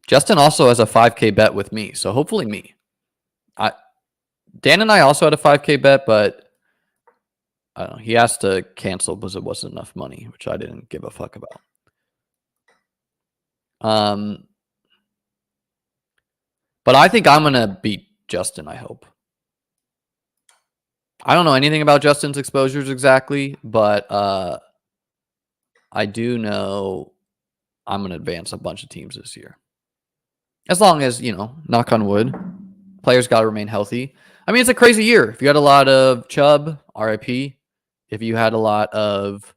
Justin also has a 5K bet with me, so hopefully me. Dan and I also had a 5K bet, but I don't know. He asked to cancel because it wasn't enough money, which I didn't give a fuck about. But I think I'm gonna beat Justin. I hope. I don't know anything about Justin's exposures exactly, but I do know I'm gonna advance a bunch of teams this year. As long as, you know, knock on wood, players got to remain healthy. I mean, it's a crazy year. If you had a lot of Chubb, RIP. If you had a lot of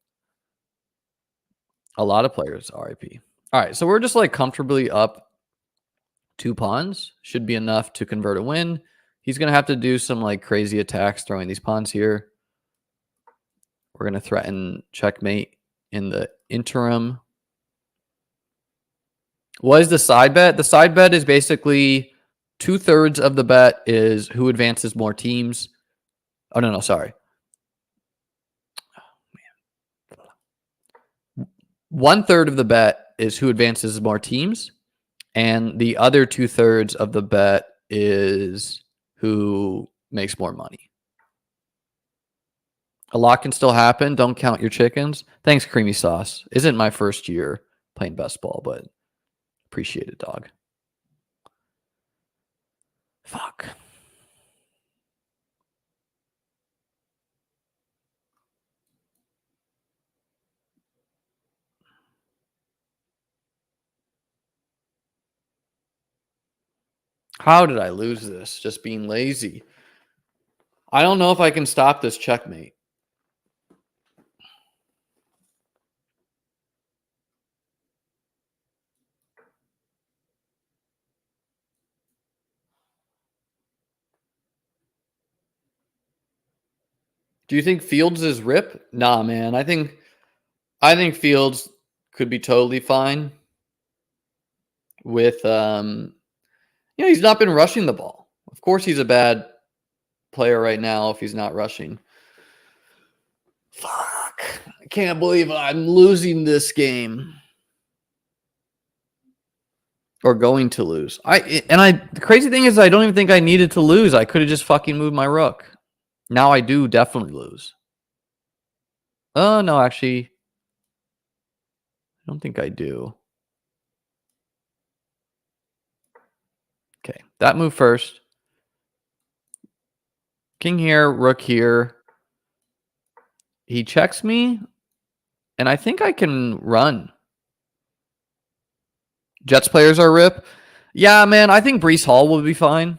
players, RIP. All right, so we're just like comfortably up 2 pawns. Should be enough to convert a win. He's going to have to do some like crazy attacks throwing these pawns here. We're going to threaten checkmate in the interim. What is the side bet? The side bet is basically 2/3 of the bet is who advances more teams. Oh, no, sorry. Oh, man. 1/3 of the bet is who advances more teams. And the other 2/3 of the bet is who makes more money. A lot can still happen. Don't count your chickens. Thanks, Creamy Sauce. Isn't my first year playing best ball, but appreciate it, dog. Fuck. How did I lose this? Just being lazy. I don't know if I can stop this checkmate. Do you think Fields is rip? Nah, man. I think Fields could be totally fine with he's not been rushing the ball. Of course he's a bad player right now if he's not rushing. Fuck. I can't believe I'm losing this game. Or going to lose. The crazy thing is I don't even think I needed to lose. I could have just fucking moved my rook. Now I do definitely lose. Oh no, actually. I don't think I do. Okay, that move first. King here, rook here. He checks me, and I think I can run. Jets players are rip. Yeah, man, I think Breece Hall will be fine.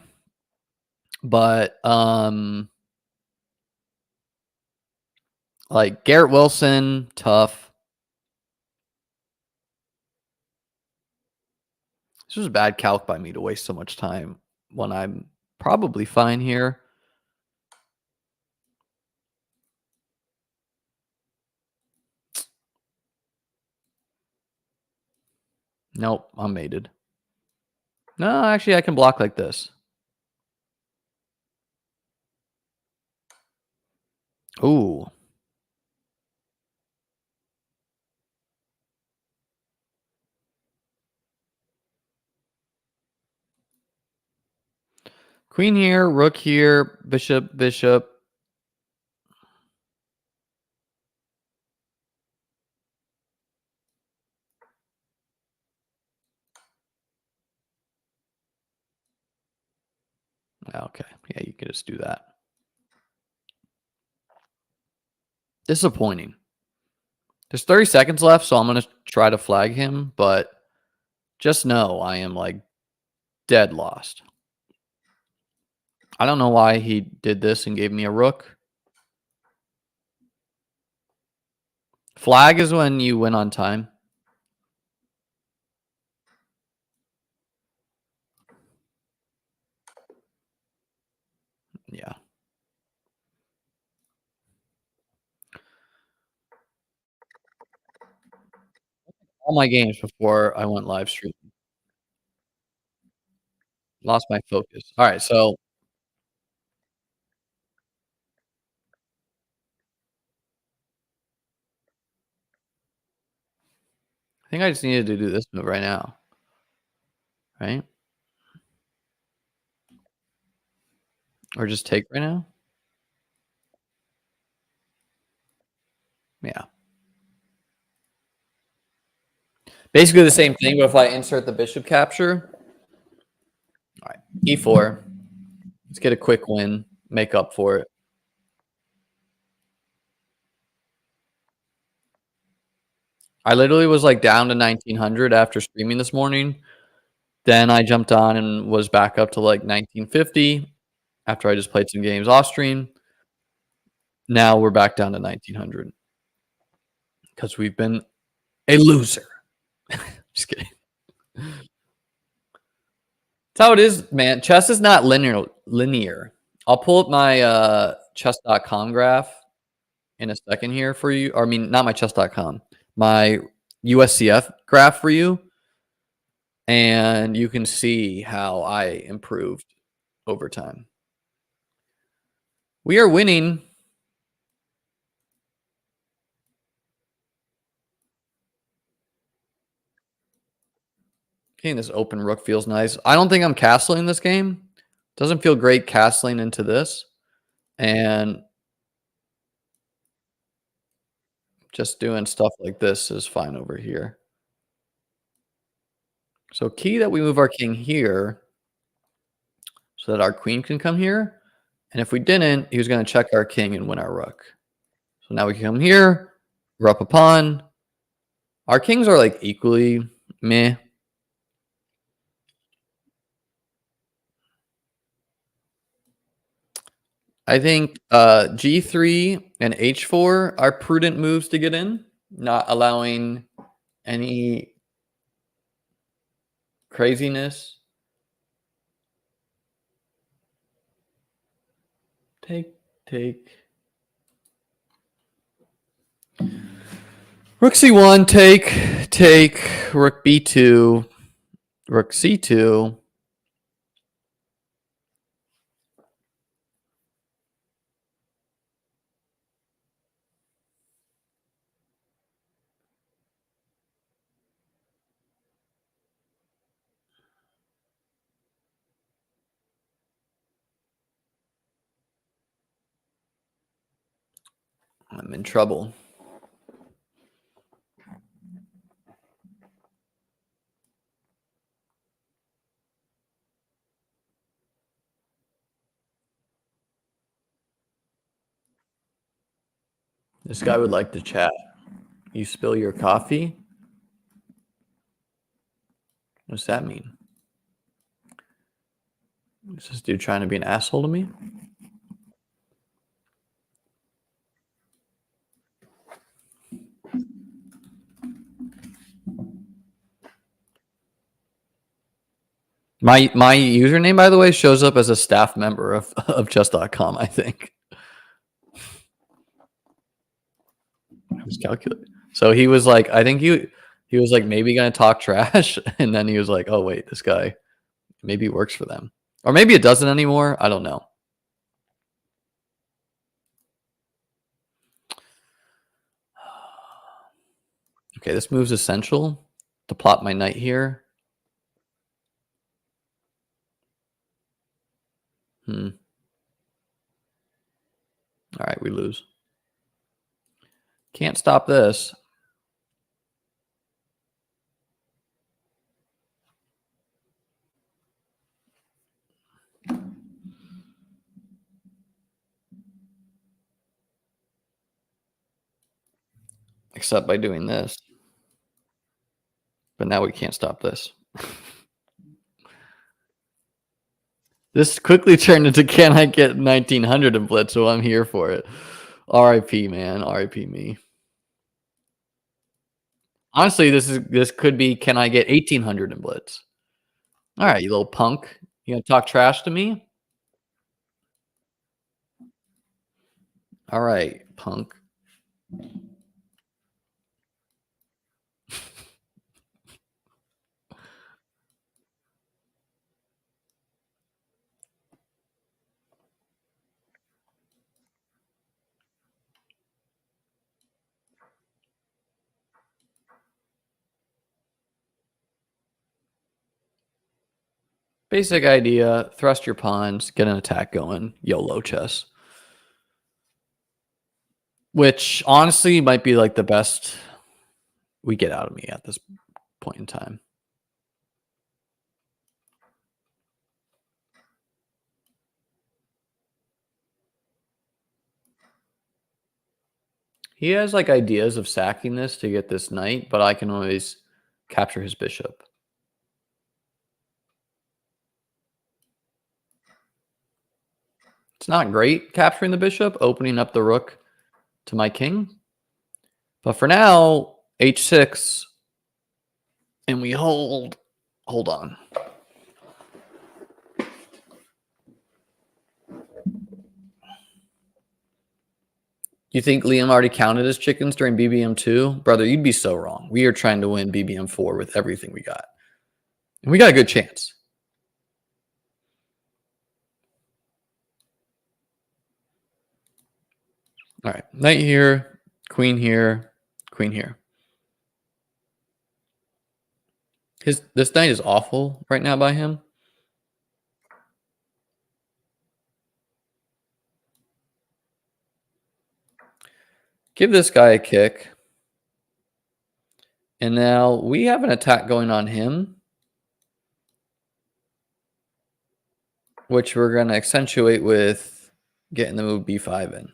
But like Garrett Wilson, tough. This was a bad calc by me to waste so much time when I'm probably fine here. Nope, I'm mated. No, actually, I can block like this. Ooh. Queen here, rook here, bishop, bishop. Okay. Yeah, you can just do that. Disappointing. There's 30 seconds left, so I'm going to try to flag him, but just know I am like dead lost. I don't know why he did this and gave me a rook. Flag is when you win on time. Yeah. All my games before I went live streaming. Lost my focus. All right, so I think I just needed to do this move right now. Right? Or just take right now? Yeah. Basically the same thing, but if I insert the bishop capture. All right. E4. Let's get a quick win. Make up for it. I literally was like down to 1900 after streaming this morning. Then I jumped on and was back up to like 1950 after I just played some games off stream. Now we're back down to 1900 because we've been a loser. Just kidding. That's how it is, man. Chess is not linear. I'll pull up my chess.com graph in a second here for you. Or I mean, not my chess.com, my USCF graph for you. And you can see how I improved over time. We are winning. Getting this open rook feels nice. I don't think I'm castling this game. Doesn't feel great castling into this. And just doing stuff like this is fine over here. So key that we move our king here so that our queen can come here. And if we didn't, he was going to check our king and win our rook. So now we can come here. We're up a pawn. Our kings are like equally meh. I think G3 and H4 are prudent moves to get in, not allowing any craziness. Take. Rook C1, take. Rook B2, Rook C2. I'm in trouble. This guy would like to chat. You spill your coffee? What's that mean? Is this dude trying to be an asshole to me? My username, by the way, shows up as a staff member of chess.com, I think. It was calculated. So he was like, I think he was like maybe gonna talk trash, and then he was like, oh wait, this guy maybe works for them. Or maybe it doesn't anymore. I don't know. Okay, this move's essential to plot my knight here. All right, we lose. Can't stop this. Except by doing this. But now we can't stop this. This quickly turned into can I get 1900 in Blitz, so I'm here for it. RIP, man. RIP me. Honestly, this could be can I get 1800 in Blitz? All right, you little punk. You gonna talk trash to me? All right, punk. Basic idea, thrust your pawns, get an attack going, YOLO chess. Which honestly might be like the best we get out of me at this point in time. He has like ideas of sacking this to get this knight, but I can always capture his bishop. It's not great capturing the bishop, opening up the rook to my king. But for now, h6, and we hold. Hold on. You think Liam already counted his chickens during BBM2? Brother, you'd be so wrong. We are trying to win BBM4 with everything we got. And we got a good chance. All right, knight here, queen here, queen here. This knight is awful right now by him. Give this guy a kick. And now we have an attack going on him, which we're going to accentuate with getting the move b5 in.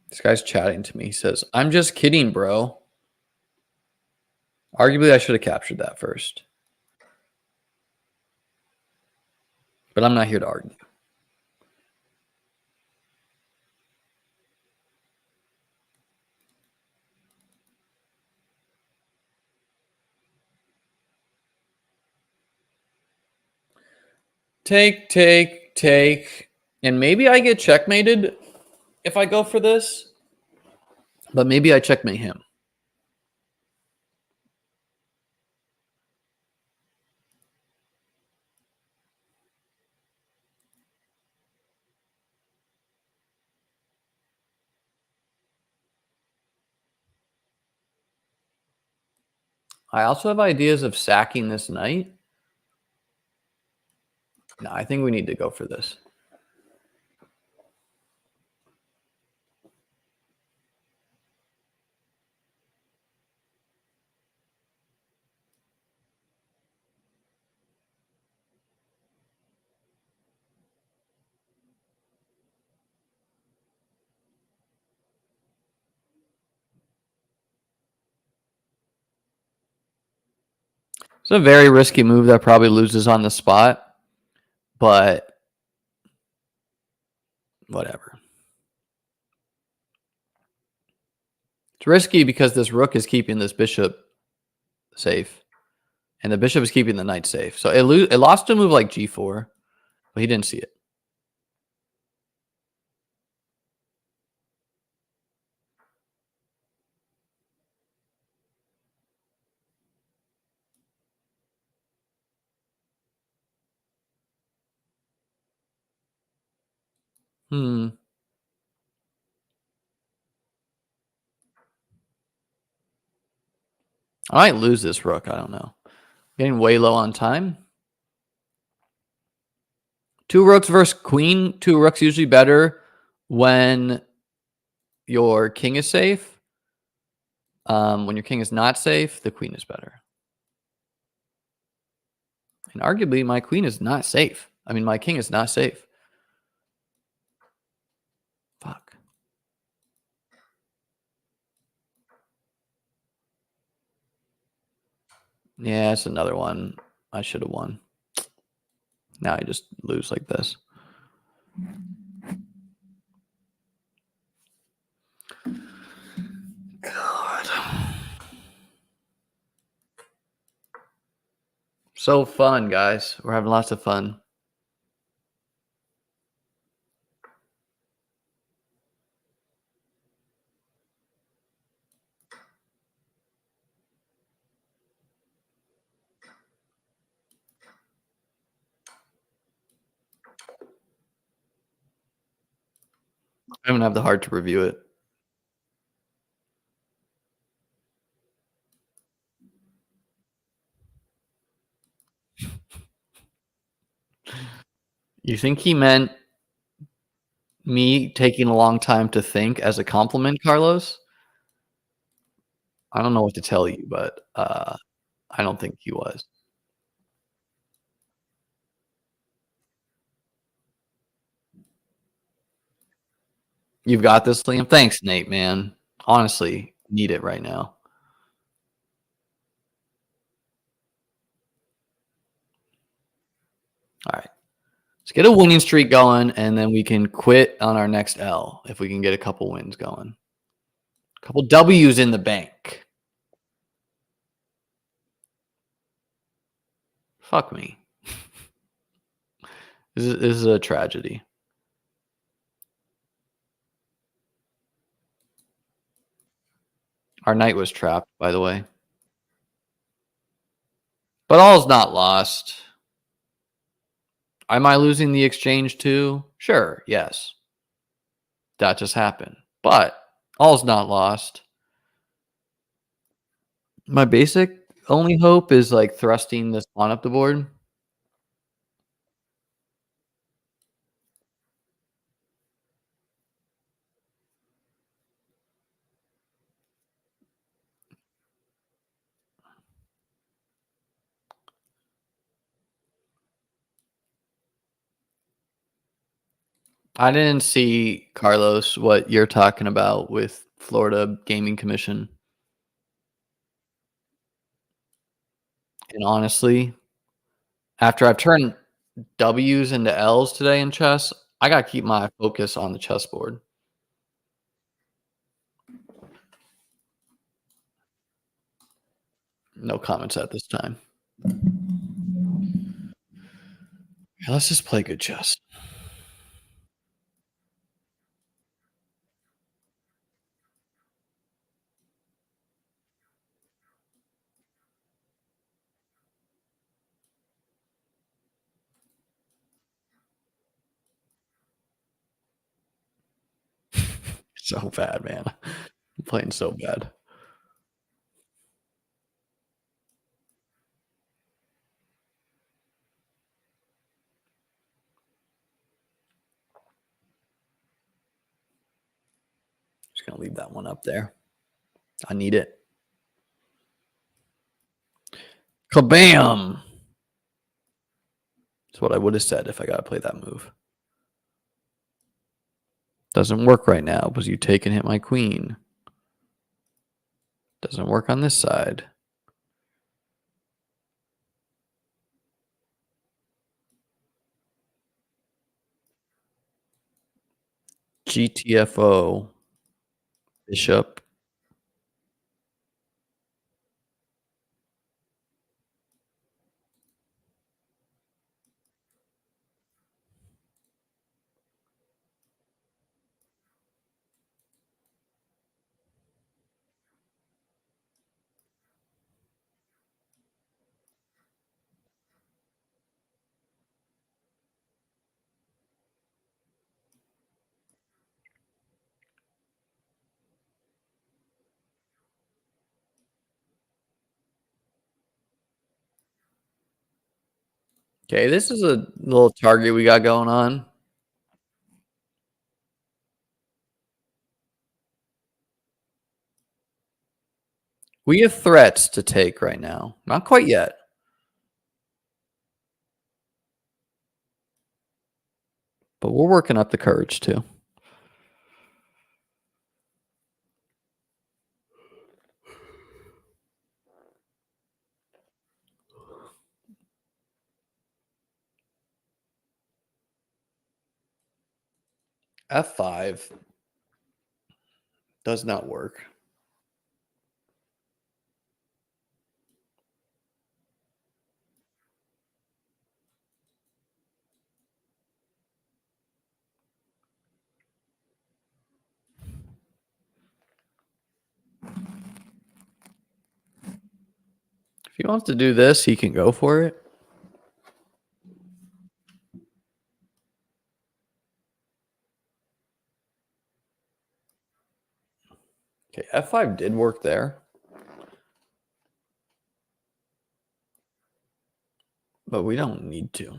This guy's chatting to me. He says, I'm just kidding, bro. Arguably, I should have captured that first. But I'm not here to argue. Take. And maybe I get checkmated if I go for this. But maybe I checkmate him. I also have ideas of sacking this knight. No, I think we need to go for this. It's a very risky move that probably loses on the spot, but whatever. It's risky because this rook is keeping this bishop safe, and the bishop is keeping the knight safe. So it lost a move like g4, but he didn't see it. I might lose this rook. I don't know. Getting way low on time. 2 rooks versus queen. 2 rooks usually better when your king is safe. When your king is not safe, the queen is better. And arguably, my queen is not safe. I mean, my king is not safe. Fuck. Yeah, it's another one. I should have won. Now I just lose like this. God. So fun, guys. We're having lots of fun. I don't have the heart to review it. You think he meant me taking a long time to think as a compliment, Carlos? I don't know what to tell you, but I don't think he was. You've got this, Liam. Thanks, Nate, man. Honestly, need it right now. All right. Let's get a winning streak going, and then we can quit on our next L if we can get a couple wins going. A couple W's in the bank. Fuck me. This is a tragedy. Our knight was trapped, by the way. But all's not lost. Am I losing the exchange too? Sure, yes. That just happened. But all's not lost. My basic only hope is like thrusting this pawn up the board. I didn't see, Carlos, what you're talking about with Florida Gaming Commission. And honestly, after I've turned W's into L's today in chess. I gotta keep my focus on the chessboard. No comments at this time. Let's just play good chess. So bad, man. I'm playing so bad. Just gonna leave that one up there. I need it. Kabam! That's what I would have said if I gotta play that move. Doesn't work right now because you take and hit my queen. Doesn't work on this side. GTFO. Bishop. Okay, this is a little target we got going on. We have threats to take right now. Not quite yet. But we're working up the courage too. F5 does not work. If he wants to do this, he can go for it. Okay, F5 did work there. But we don't need to.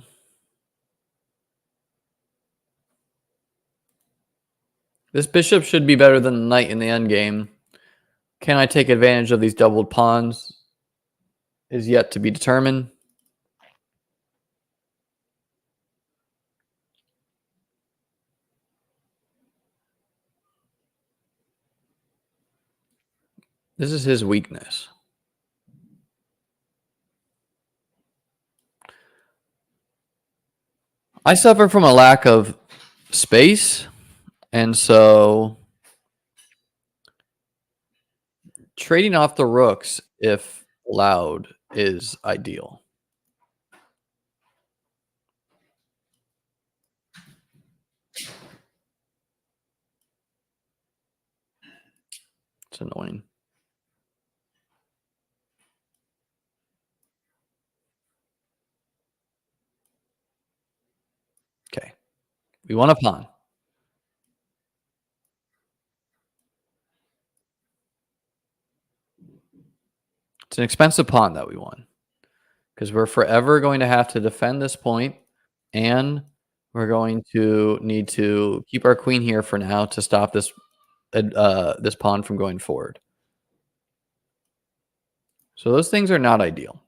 This bishop should be better than the knight in the endgame. Can I take advantage of these doubled pawns? Is yet to be determined. This is his weakness. I suffer from a lack of space, and so trading off the rooks, if allowed, is ideal. It's annoying. Okay. We want a pawn. It's an expensive pawn that we won because we're forever going to have to defend this point, and we're going to need to keep our queen here for now to stop this this pawn from going forward. So those things are not ideal.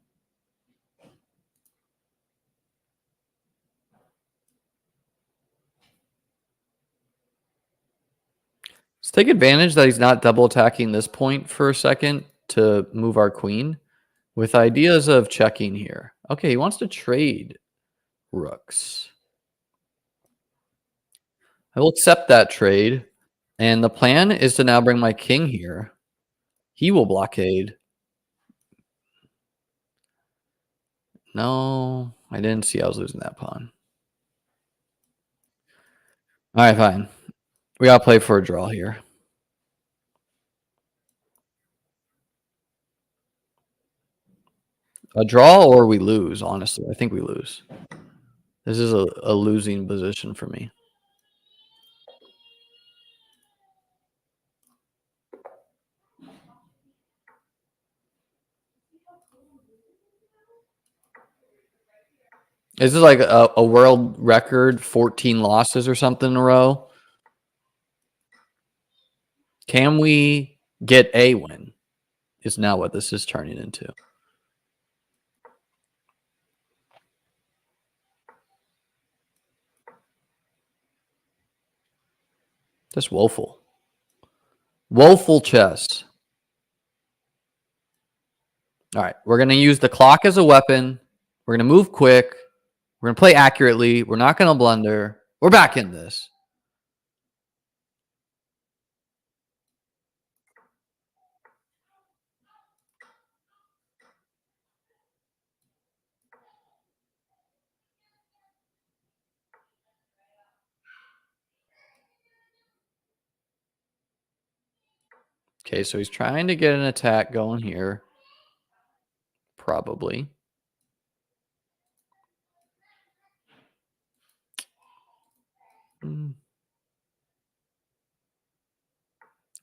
Let's take advantage that he's not double attacking this point for a second to move our queen with ideas of checking here. Okay, he wants to trade rooks. I will accept that trade. And the plan is to now bring my king here. He will blockade. No, I didn't see I was losing that pawn. All right, fine. We got to play for a draw here. A draw or we lose, honestly. I think we lose. This is a losing position for me. This is like a world record, 14 losses or something in a row. Can we get a win? Is now what this is turning into. Just woeful. Woeful chess. All right, we're going to use the clock as a weapon. We're going to move quick. We're going to play accurately. We're not going to blunder. We're back in this. Okay, so he's trying to get an attack going here. Probably.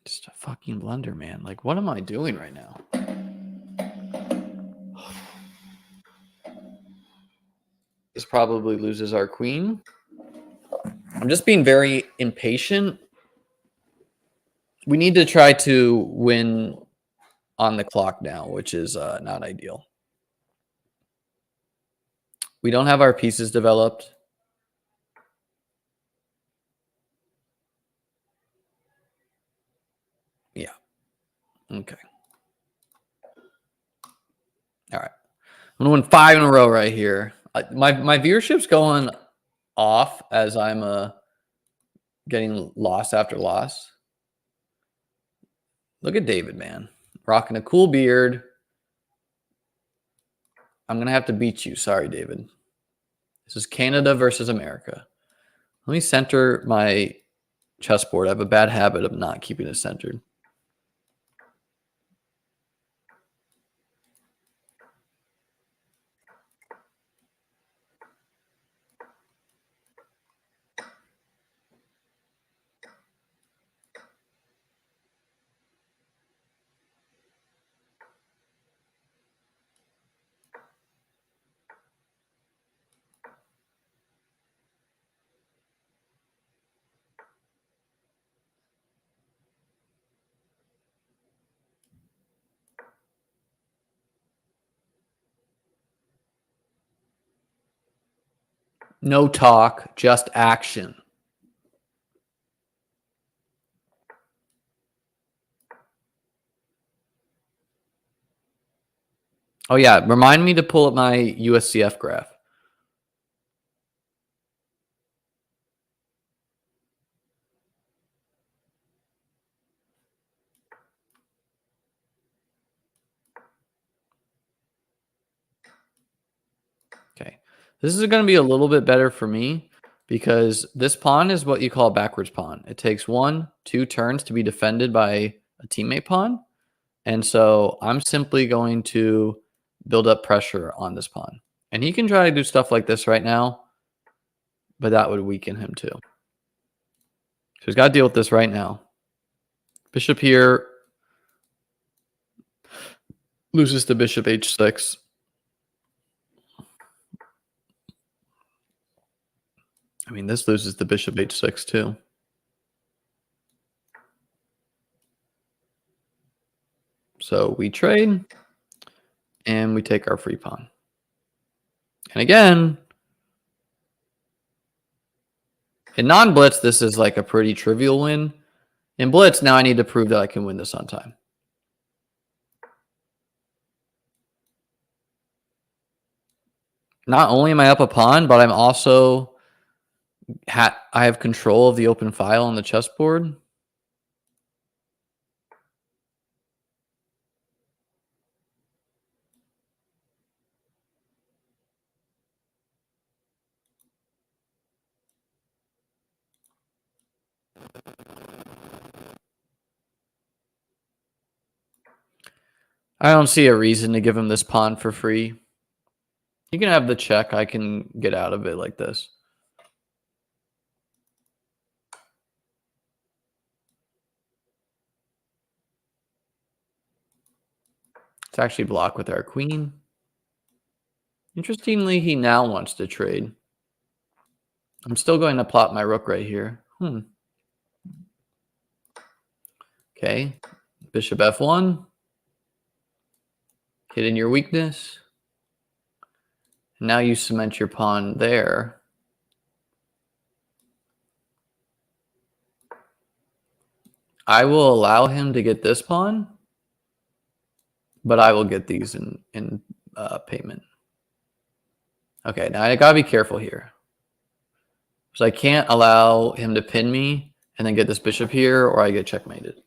Just a fucking blunder, man. Like, what am I doing right now? This probably loses our queen. I'm just being very impatient. We need to try to win on the clock now, which is not ideal. We don't have our pieces developed. Yeah. Okay. All right. I'm going to win 5 in a row right here. My viewership's going off as I'm getting loss after loss. Look at David, man. Rocking a cool beard. I'm going to have to beat you. Sorry, David. This is Canada versus America. Let me center my chessboard. I have a bad habit of not keeping it centered. No talk, just action. Oh, yeah. Remind me to pull up my USCF graph. Okay. This is going to be a little bit better for me because this pawn is what you call a backwards pawn. It takes 1, 2 turns to be defended by a teammate pawn. And so I'm simply going to build up pressure on this pawn. And he can try to do stuff like this right now, but that would weaken him too. So he's got to deal with this right now. Bishop here loses to bishop h6. I mean, this loses the bishop h6 too. So we trade, and we take our free pawn. And again, in non-blitz, this is like a pretty trivial win. In blitz, now I need to prove that I can win this on time. Not only am I up a pawn, but I'm also I have control of the open file on the chessboard. I don't see a reason to give him this pawn for free. He can have the check. I can get out of it like this. It's actually blocked with our queen. Interestingly, he now wants to trade. I'm still going to plot my rook right here. Okay. Bishop f1. Hitting your weakness. Now you cement your pawn there. I will allow him to get this pawn, but I will get these in payment. Okay, now I gotta be careful here. So I can't allow him to pin me and then get this bishop here, or I get checkmated.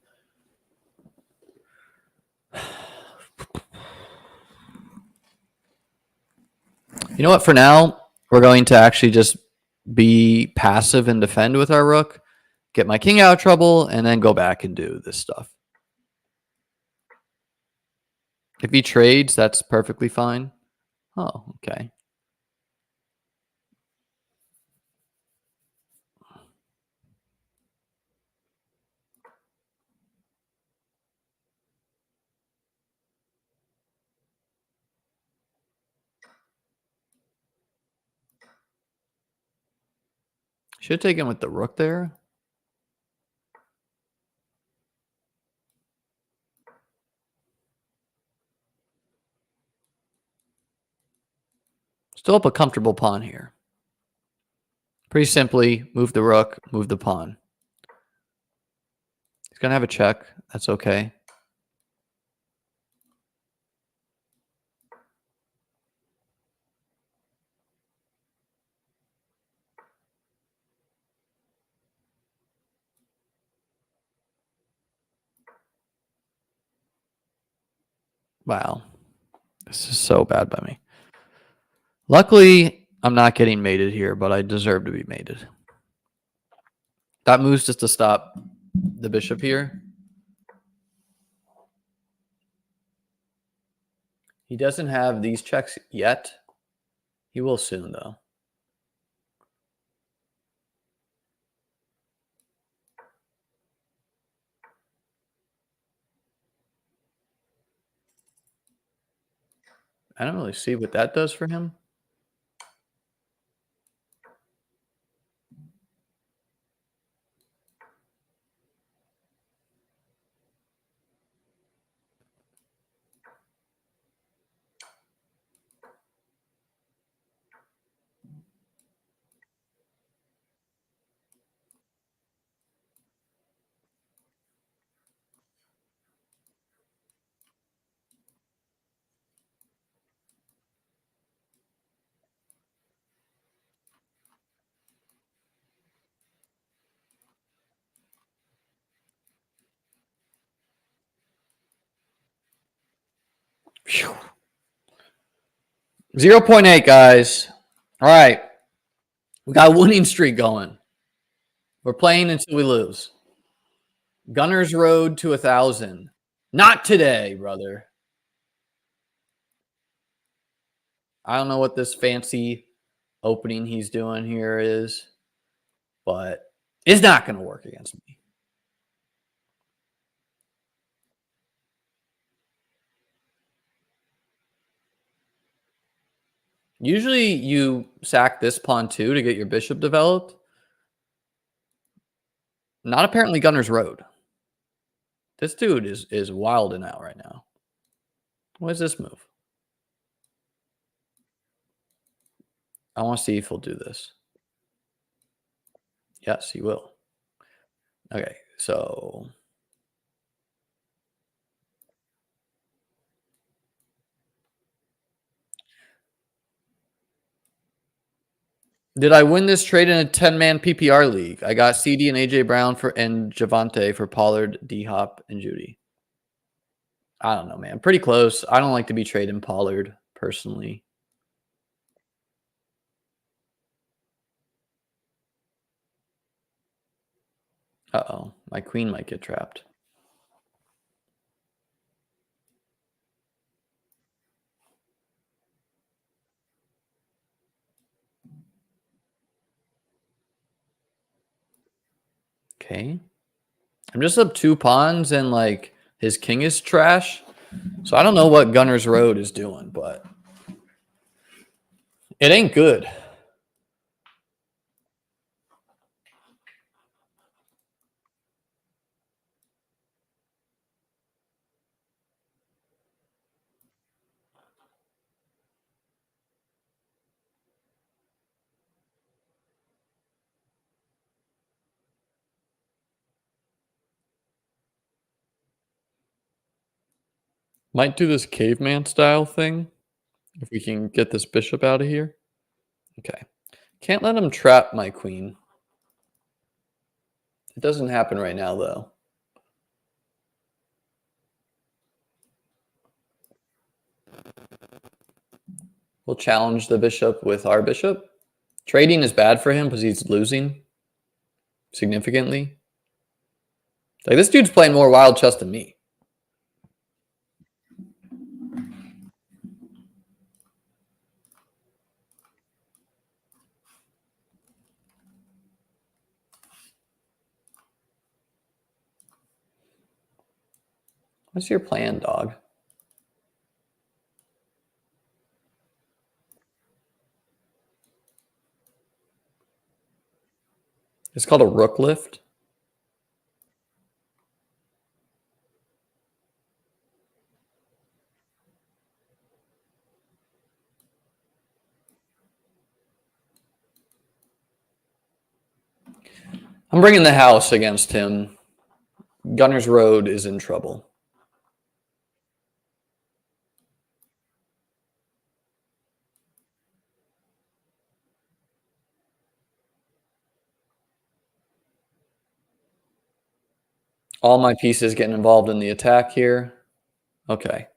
You know what? For now, we're going to actually just be passive and defend with our rook, get my king out of trouble, and then go back and do this stuff. If he trades, that's perfectly fine. Oh, okay. Should have taken with the rook there. Still up a comfortable pawn here. Pretty simply, move the rook, move the pawn. He's going to have a check. That's okay. Wow. This is so bad by me. Luckily, I'm not getting mated here, but I deserve to be mated. That move's just to stop the bishop here. He doesn't have these checks yet. He will soon, though. I don't really see what that does for him. Phew. 0.8, guys. All right. We got a winning streak going. We're playing until we lose. Gunner's Road to 1,000. Not today, brother. I don't know what this fancy opening he's doing here is, but it's not going to work against me. Usually you sack this pawn too to get your bishop developed. Not apparently Gunner's Road. This dude is wilding out right now. What is this move? I want to see if he'll do this. Yes, he will. Okay, so Did I win this trade in a 10-man PPR league? I got CD and AJ Brown and Javante for Pollard, D Hop, and Judy. I don't know, man. Pretty close. I don't like to be trading Pollard personally. Uh-oh. My queen might get trapped. Okay. I'm just up 2 pawns and like his king is trash. So I don't know what Gunner's Road is doing, but it ain't good. Might do this caveman style thing if we can get this bishop out of here. Okay. Can't let him trap my queen. It doesn't happen right now, though. We'll challenge the bishop with our bishop. Trading is bad for him because he's losing significantly. Like, this dude's playing more wild chess than me. What's your plan, dog? It's called a rook lift. I'm bringing the house against him. Gunner's Road is in trouble. All my pieces getting involved in the attack here. Okay.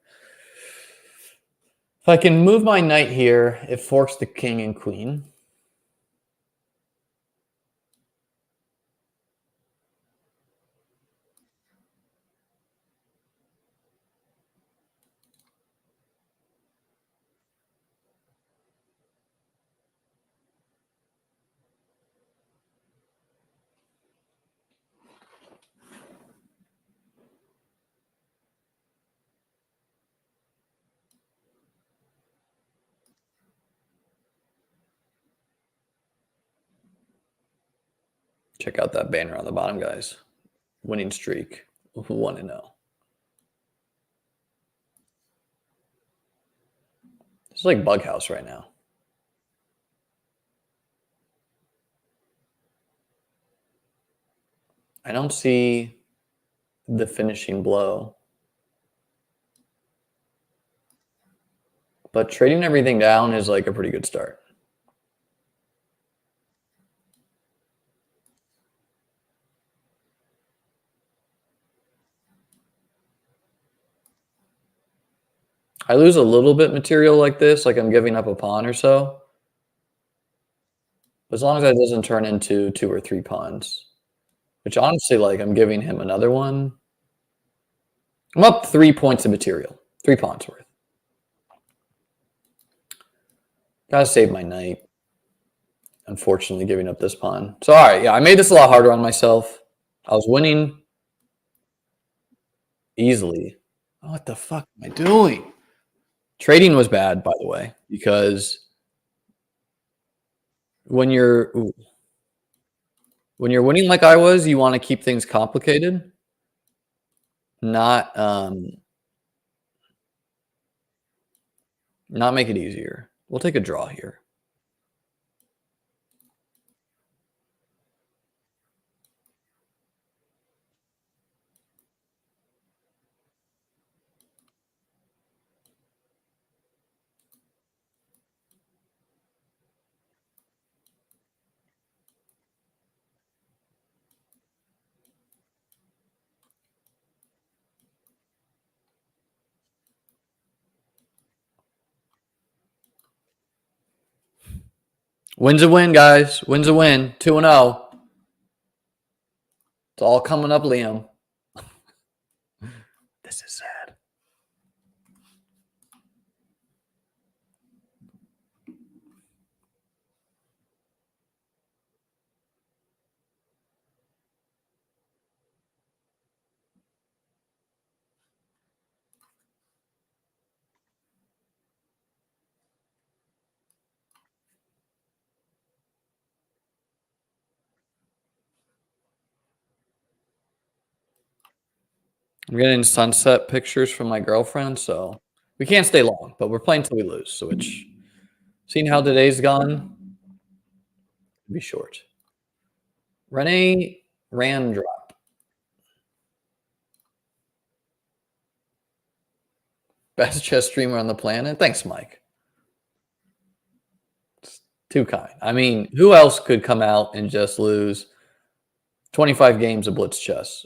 If I can move my knight here, it forks the king and queen. Check out that banner on the bottom, guys. Winning streak. 1-0. It's like Bug House right now. I don't see the finishing blow. But trading everything down is like a pretty good start. I lose a little bit material like this, like I'm giving up a pawn or so. As long as that doesn't turn into 2 or 3 pawns. Which honestly, like, I'm giving him another one. I'm up 3 points of material. 3 pawns worth. Gotta save my knight. Unfortunately, giving up this pawn. So, alright, yeah, I made this a lot harder on myself. I was winning easily. Oh, what the fuck am I doing? Trading was bad, by the way, because when you're winning like I was, you want to keep things complicated, not not make it easier. We'll take a draw here. Win's a win, guys. Win's a win. 2-0. It's all coming up, Liam. This is sad. I'm getting sunset pictures from my girlfriend, so we can't stay long, but we're playing till we lose. So which, seeing how today's gone, be short. Renee Randrop, best chess streamer on the planet. Thanks, Mike. It's too kind. I mean, who else could come out and just lose 25 games of Blitz chess?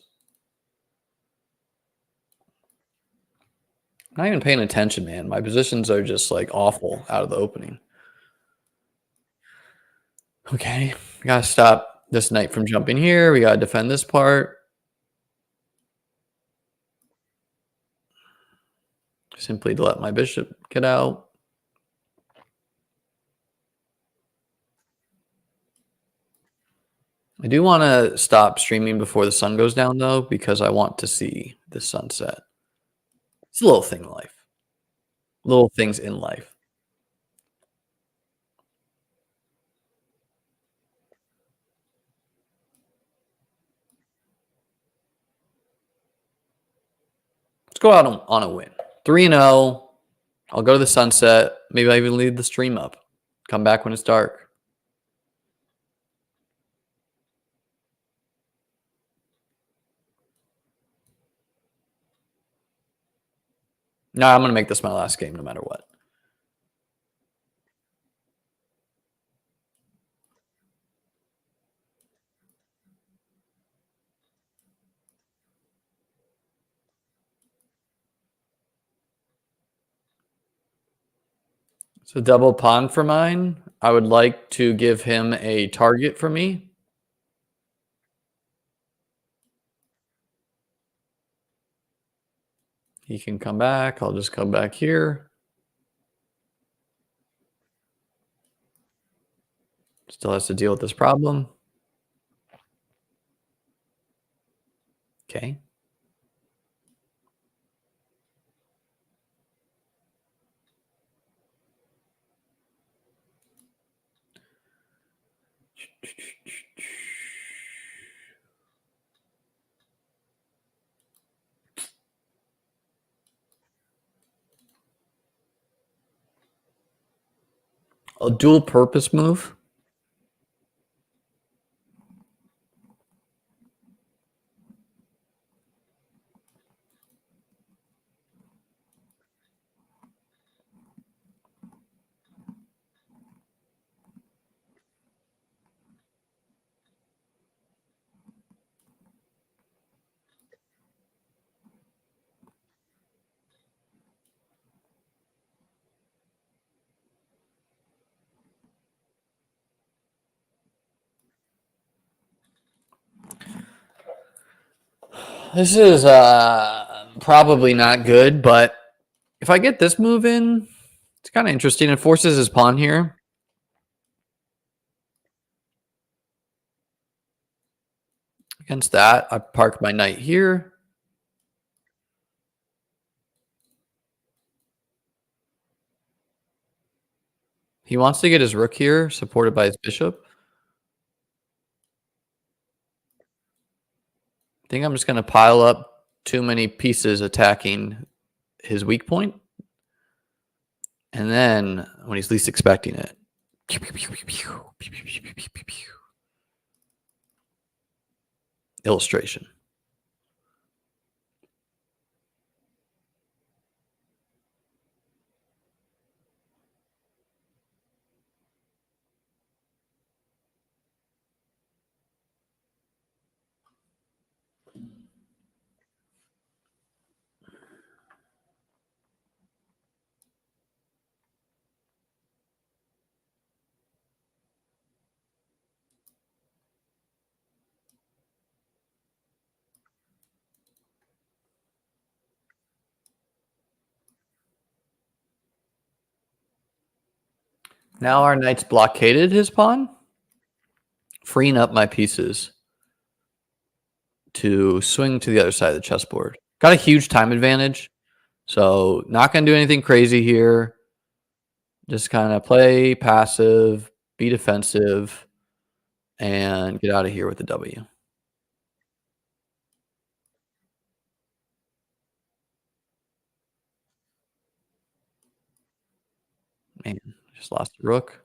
I'm not even paying attention, man. My positions are just like awful out of the opening. Okay, we gotta stop this knight from jumping here. We gotta defend this part. Simply to let my bishop get out. I do want to stop streaming before the sun goes down, though, because I want to see the sunset. It's a little thing in life. Little things in life. Let's go out on a win. 3-0. I'll go to the sunset. Maybe I even leave the stream up. Come back when it's dark. No, I'm going to make this my last game no matter what. So double pawn for mine. I would like to give him a target for me. He can come back. I'll just come back here. Still has to deal with this problem. Okay. A dual purpose move. This is probably not good, but if I get this move in, it's kind of interesting. It forces his pawn here. Against that, I park my knight here. He wants to get his rook here, supported by his bishop. I think I'm just going to pile up too many pieces attacking his weak point. And then, when he's least expecting it, illustration. Now our knight's blockaded his pawn, freeing up my pieces to swing to the other side of the chessboard. Got a huge time advantage, so not going to do anything crazy here. Just kind of play passive, be defensive, and get out of here with the W. Man, just lost the rook.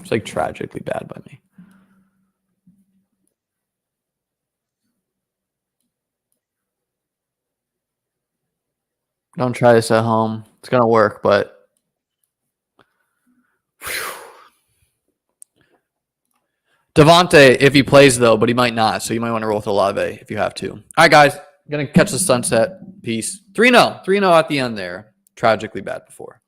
It's like tragically bad by me. Don't try this at home. It's going to work, but Devontae, if he plays though, but he might not, so you might want to roll with Olave if you have to. All right, guys, gonna catch the sunset. Peace. 3-0 at the end there. Tragically bad before.